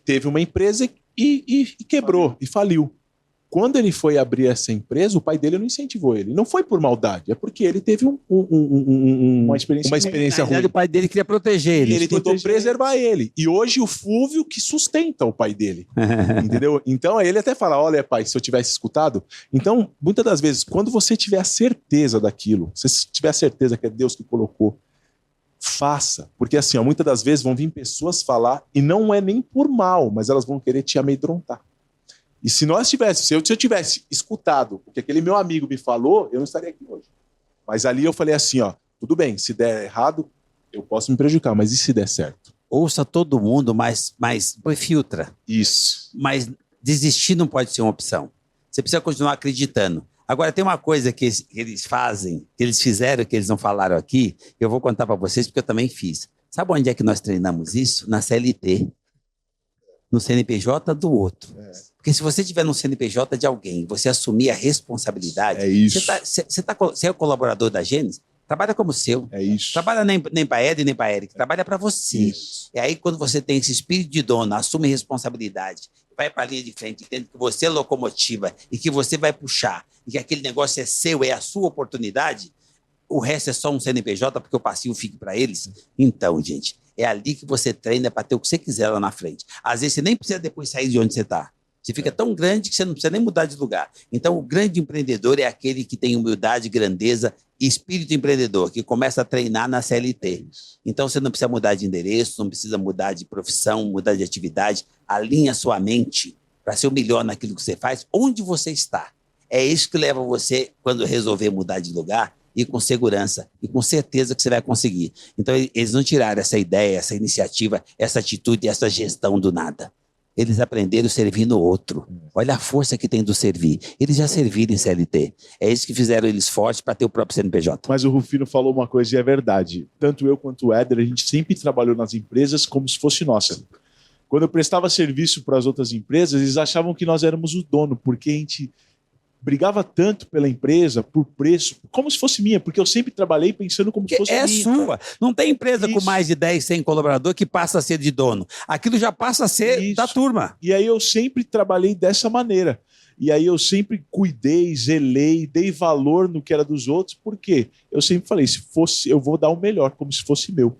teve uma empresa e quebrou, e faliu. Quando ele foi abrir essa empresa, o pai dele não incentivou ele. Não foi por maldade, é porque ele teve uma experiência ruim. O pai dele queria proteger ele. E ele tentou preservar ele. E hoje o Fúvio que sustenta o pai dele. Entendeu? Então ele até fala, olha pai, se eu tivesse escutado... Então, muitas das vezes, quando você tiver a certeza daquilo, se você tiver a certeza que é Deus que colocou, faça. Porque assim, muitas das vezes vão vir pessoas falar, e não é nem por mal, mas elas vão querer te amedrontar. E se eu tivesse escutado o que aquele meu amigo me falou, eu não estaria aqui hoje. Mas ali eu falei assim, tudo bem, se der errado, eu posso me prejudicar, mas e se der certo? Ouça todo mundo, mas filtra. Isso. Mas desistir não pode ser uma opção. Você precisa continuar acreditando. Agora, tem uma coisa que eles fazem, que eles fizeram, que eles não falaram aqui, eu vou contar para vocês, porque eu também fiz. Sabe onde é que nós treinamos isso? Na CLT. No CNPJ do outro. Porque se você estiver no CNPJ de alguém, você assumir a responsabilidade... É isso. Você é o colaborador da Gênesis, trabalha como seu. É isso. Trabalha nem para Ed, nem para Eric, trabalha para você. Isso. E aí, quando você tem esse espírito de dono, assume responsabilidade, vai para a linha de frente, entende que você é locomotiva e que você vai puxar, e que aquele negócio é seu, é a sua oportunidade, o resto é só um CNPJ, porque o passivo fica para eles. Então, gente, é ali que você treina para ter o que você quiser lá na frente. Às vezes você nem precisa depois sair de onde você está. Você fica tão grande que você não precisa nem mudar de lugar. Então, o grande empreendedor é aquele que tem humildade, grandeza e espírito empreendedor, que começa a treinar na CLT. Então, você não precisa mudar de endereço, não precisa mudar de profissão, mudar de atividade. Alinha sua mente para ser o melhor naquilo que você faz, onde você está. É isso que leva você, quando resolver mudar de lugar, e com segurança, e com certeza que você vai conseguir. Então, eles não tiraram essa ideia, essa iniciativa, essa atitude, essa gestão do nada. Eles aprenderam a servir no outro. Olha a força que tem do servir. Eles já serviram em CLT. É isso que fizeram eles fortes para ter o próprio CNPJ. Mas o Rufino falou uma coisa e é verdade. Tanto eu quanto o Éder, a gente sempre trabalhou nas empresas como se fosse nossa. Quando eu prestava serviço para as outras empresas, eles achavam que nós éramos o dono, porque brigava tanto pela empresa, por preço, como se fosse minha, porque eu sempre trabalhei pensando como se fosse minha. É sua. Não tem empresa com mais de 10, 100 colaboradores que passa a ser de dono. Aquilo já passa a ser da turma. E aí eu sempre trabalhei dessa maneira. E aí eu sempre cuidei, zelei, dei valor no que era dos outros, porque eu sempre falei, se fosse, eu vou dar o melhor, como se fosse meu.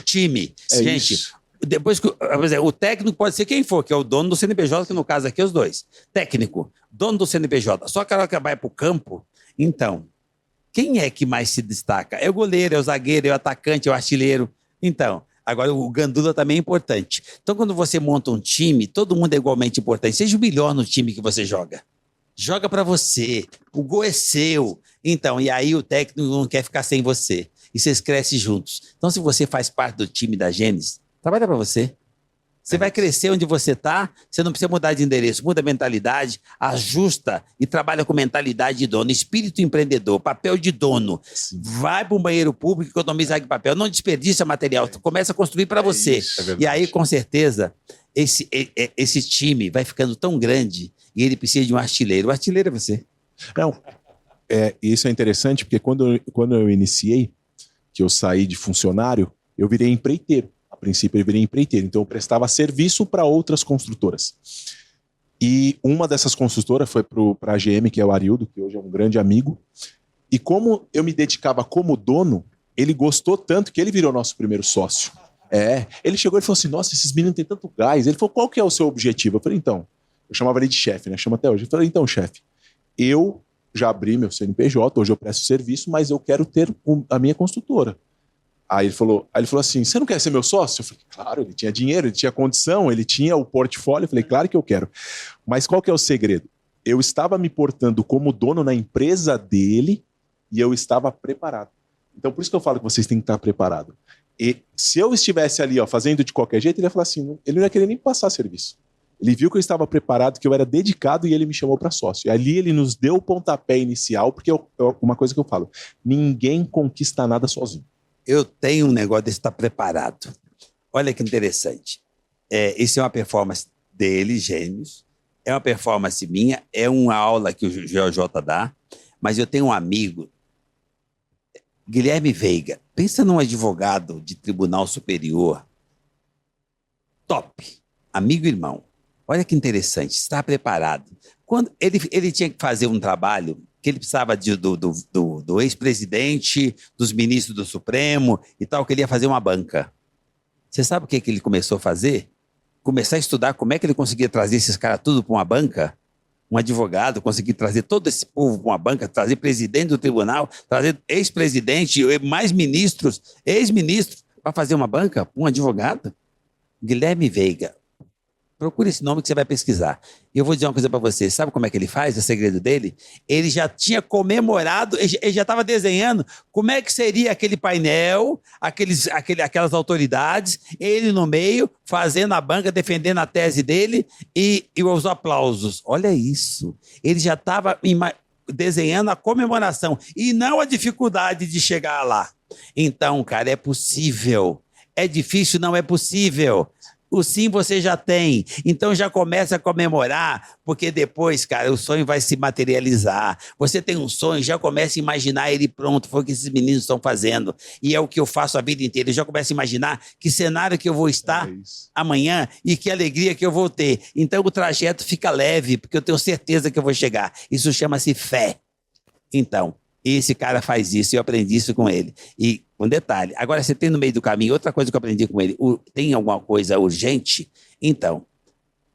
Time. Gente, depois que o técnico pode ser quem for, que é o dono do CNPJ, que no caso aqui é os dois. Técnico, dono do CNPJ. Só que a hora que vai para o campo, então, quem é que mais se destaca? É o goleiro, é o zagueiro, é o atacante, é o artilheiro. Então, agora o gandula também é importante. Então, quando você monta um time, todo mundo é igualmente importante. Seja o melhor no time que você joga. Joga para você. O gol é seu. Então, e aí o técnico não quer ficar sem você. E vocês crescem juntos. Então, se você faz parte do time da Gênesis, trabalha para você. Você vai crescer onde você está, você não precisa mudar de endereço, muda a mentalidade, ajusta e trabalha com mentalidade de dono, espírito empreendedor, papel de dono. Sim. Vai para um banheiro público, economiza de papel, não desperdiça material, começa a construir para você. E aí, com certeza, esse time vai ficando tão grande e ele precisa de um artilheiro. O artilheiro é você. Não, isso é interessante, porque quando eu iniciei, que eu saí de funcionário, eu virei empreiteiro. A princípio, eu virei empreiteiro. Então, eu prestava serviço para outras construtoras. E uma dessas construtoras foi para a GM, que é o Arildo, que hoje é um grande amigo. E como eu me dedicava como dono, ele gostou tanto que ele virou nosso primeiro sócio. Ele chegou e falou assim, nossa, esses meninos têm tanto gás. Ele falou, qual que é o seu objetivo? Eu falei, então, eu chamava ele de chefe, né? Chama até hoje. Eu falei, então, chefe, eu já abri meu CNPJ, hoje eu presto serviço, mas eu quero ter a minha construtora. Aí ele falou assim, você não quer ser meu sócio? Eu falei, claro, ele tinha dinheiro, ele tinha condição, ele tinha o portfólio. Eu falei, claro que eu quero. Mas qual que é o segredo? Eu estava me portando como dono na empresa dele e eu estava preparado. Então, por isso que eu falo que vocês têm que estar preparados. E se eu estivesse ali, fazendo de qualquer jeito, ele ia falar assim, ele não ia querer nem passar serviço. Ele viu que eu estava preparado, que eu era dedicado e ele me chamou para sócio. E ali ele nos deu o pontapé inicial, porque uma coisa que eu falo, ninguém conquista nada sozinho. Eu tenho um negócio de estar preparado. Olha que interessante. Isso é uma performance dele, Gênios. É uma performance minha. É uma aula que o GeoJ dá. Mas eu tenho um amigo, Guilherme Veiga. Pensa num advogado de tribunal superior. Top. Amigo e irmão. Olha que interessante. Está preparado. Quando ele tinha que fazer um trabalho que ele precisava do ex-presidente, dos ministros do Supremo e tal, que ele ia fazer uma banca. Você sabe o que ele começou a fazer? Começar a estudar como é que ele conseguia trazer esses caras tudo para uma banca, um advogado, conseguir trazer todo esse povo para uma banca, trazer presidente do tribunal, trazer ex-presidente, mais ministros, ex-ministros, para fazer uma banca, um advogado. Guilherme Veiga. Procure esse nome que você vai pesquisar. E eu vou dizer uma coisa para você. Sabe como é que ele faz? O segredo dele? Ele já tinha comemorado, ele já estava desenhando como é que seria aquele painel, aquelas autoridades, ele no meio, fazendo a banca, defendendo a tese dele e os aplausos. Olha isso. Ele já estava desenhando a comemoração e não a dificuldade de chegar lá. Então, cara, é possível. É difícil, não é possível. O sim você já tem, então já começa a comemorar, porque depois, cara, o sonho vai se materializar. Você tem um sonho, já começa a imaginar ele pronto, foi o que esses meninos estão fazendo, e é o que eu faço a vida inteira. Eu já começo a imaginar que cenário que eu vou estar amanhã e que alegria que eu vou ter. Então o trajeto fica leve, porque eu tenho certeza que eu vou chegar. Isso chama-se fé. Então, esse cara faz isso, eu aprendi isso com ele. E um detalhe, agora você tem no meio do caminho, outra coisa que eu aprendi com ele, tem alguma coisa urgente? Então,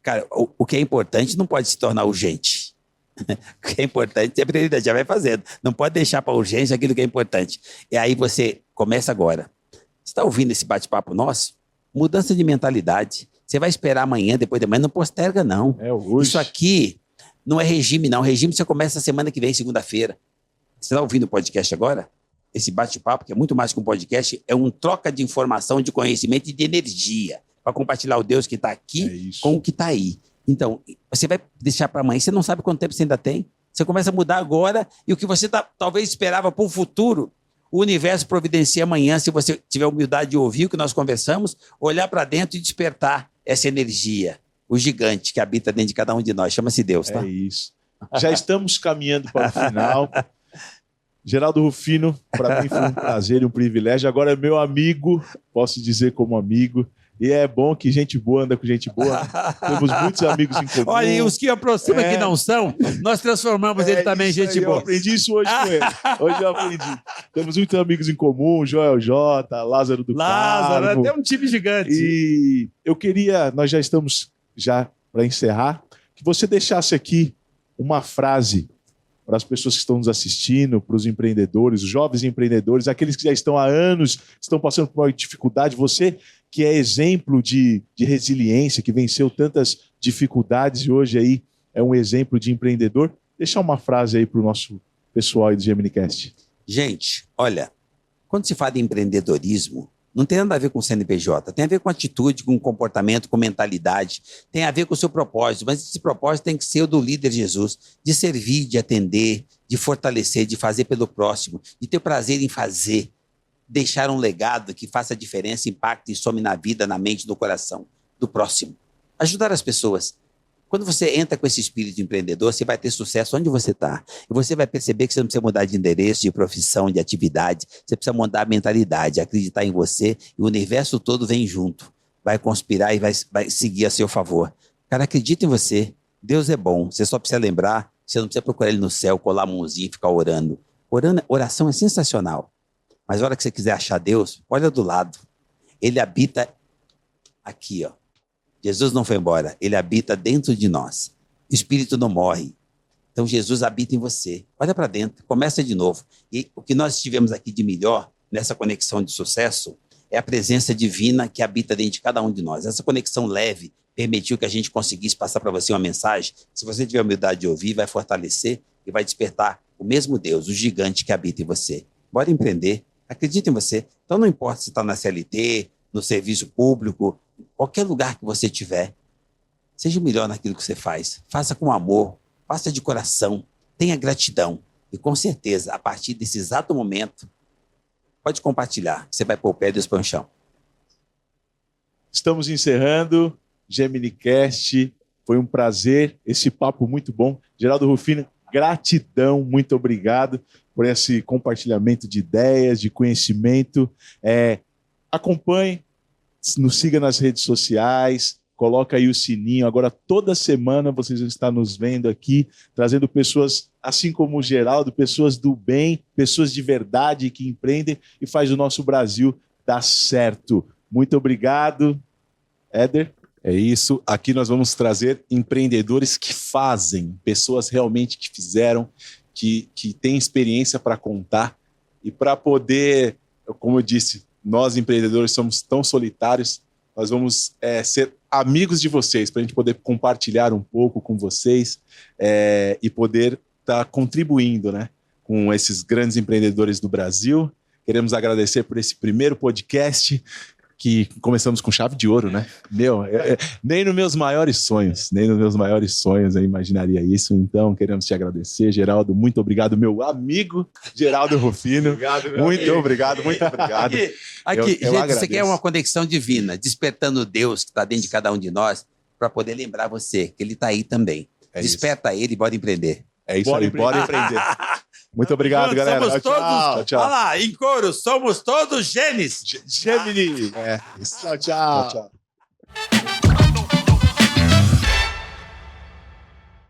cara, o que é importante não pode se tornar urgente. O que é importante é prioridade, já vai fazendo. Não pode deixar para urgência aquilo que é importante. E aí você começa agora. Você está ouvindo esse bate-papo nosso? Mudança de mentalidade. Você vai esperar amanhã, depois de amanhã, não posterga não. Isso aqui não é regime não. Regime você começa a semana que vem, segunda-feira. Você está ouvindo o podcast agora? Esse bate-papo, que é muito mais que um podcast, é um troca de informação, de conhecimento e de energia para compartilhar o Deus que está aqui com o que está aí. Então, você vai deixar para amanhã, você não sabe quanto tempo você ainda tem. Você começa a mudar agora e o que você talvez esperava para o futuro, o universo providencia amanhã, se você tiver humildade de ouvir o que nós conversamos, olhar para dentro e despertar essa energia, o gigante que habita dentro de cada um de nós. Chama-se Deus, tá? É isso. Já estamos caminhando para o final. Geraldo Rufino, para mim foi um prazer e um privilégio. Agora é meu amigo, posso dizer como amigo. E é bom que gente boa anda com gente boa. Temos muitos amigos em comum. Olha, e os que aproximam que não são, nós transformamos ele também em gente boa. Eu aprendi isso hoje com ele. Hoje eu aprendi. Temos muitos amigos em comum, Joel J, Lázaro do Carmo. Até um time gigante. E eu queria, nós já estamos para encerrar, que você deixasse aqui uma frase para as pessoas que estão nos assistindo, para os empreendedores, os jovens empreendedores, aqueles que já estão há anos, estão passando por uma dificuldade. Você que é exemplo de resiliência, que venceu tantas dificuldades e hoje aí é um exemplo de empreendedor. Deixa uma frase aí para o nosso pessoal aí do GeminiCast. Gente, olha, quando se fala de empreendedorismo, não tem nada a ver com CNPJ, tem a ver com atitude, com comportamento, com mentalidade, tem a ver com o seu propósito, mas esse propósito tem que ser o do líder Jesus, de servir, de atender, de fortalecer, de fazer pelo próximo, de ter prazer em fazer, deixar um legado que faça diferença, impacte e some na vida, na mente, no coração do próximo. Ajudar as pessoas. Quando você entra com esse espírito empreendedor, você vai ter sucesso onde você está. E você vai perceber que você não precisa mudar de endereço, de profissão, de atividade. Você precisa mudar a mentalidade, acreditar em você. E o universo todo vem junto. Vai conspirar e vai seguir a seu favor. Cara, acredita em você. Deus é bom. Você só precisa lembrar. Você não precisa procurar ele no céu, colar a mãozinha e ficar orando. Oração é sensacional. Mas a hora que você quiser achar Deus, olha do lado. Ele habita aqui, ó. Jesus não foi embora, ele habita dentro de nós. O Espírito não morre. Então Jesus habita em você. Olha para dentro, começa de novo. E o que nós tivemos aqui de melhor nessa conexão de sucesso é a presença divina que habita dentro de cada um de nós. Essa conexão leve permitiu que a gente conseguisse passar para você uma mensagem. Se você tiver a humildade de ouvir, vai fortalecer e vai despertar o mesmo Deus, o gigante que habita em você. Bora empreender. Acredita em você. Então não importa se está na CLT, no serviço público, qualquer lugar que você estiver, seja o melhor naquilo que você faz. Faça com amor, faça de coração, tenha gratidão. E com certeza, a partir desse exato momento, pode compartilhar. Você vai pôr o pé e Deus põe o chão. Estamos encerrando GeminiCast. Foi um prazer, esse papo muito bom. Geraldo Rufino, gratidão, muito obrigado por esse compartilhamento de ideias, de conhecimento. Acompanhe, nos siga nas redes sociais, coloca aí o sininho. Agora, toda semana, vocês estão nos vendo aqui, trazendo pessoas, assim como o Geraldo, pessoas do bem, pessoas de verdade que empreendem e faz o nosso Brasil dar certo. Muito obrigado. Éder? É isso. Aqui nós vamos trazer empreendedores que fazem, pessoas realmente que fizeram, que têm experiência para contar e para poder, como eu disse, nós empreendedores somos tão solitários, nós vamos ser amigos de vocês, para a gente poder compartilhar um pouco com vocês e poder estar contribuindo, né, com esses grandes empreendedores do Brasil. Queremos agradecer por esse primeiro podcast, que começamos com chave de ouro, né? Nem nos meus maiores sonhos eu imaginaria isso. Então, queremos te agradecer, Geraldo. Muito obrigado, meu amigo Geraldo Rufino. Obrigado, muito obrigado. Aqui, gente, você quer uma conexão divina, despertando Deus que está dentro de cada um de nós, para poder lembrar você que ele está aí também. Desperta ele e bora empreender. É isso aí, bora empreender. Muito obrigado, galera. Somos todos, tchau. Olha lá, em coro, somos todos Gemis. Gemini. Tchau.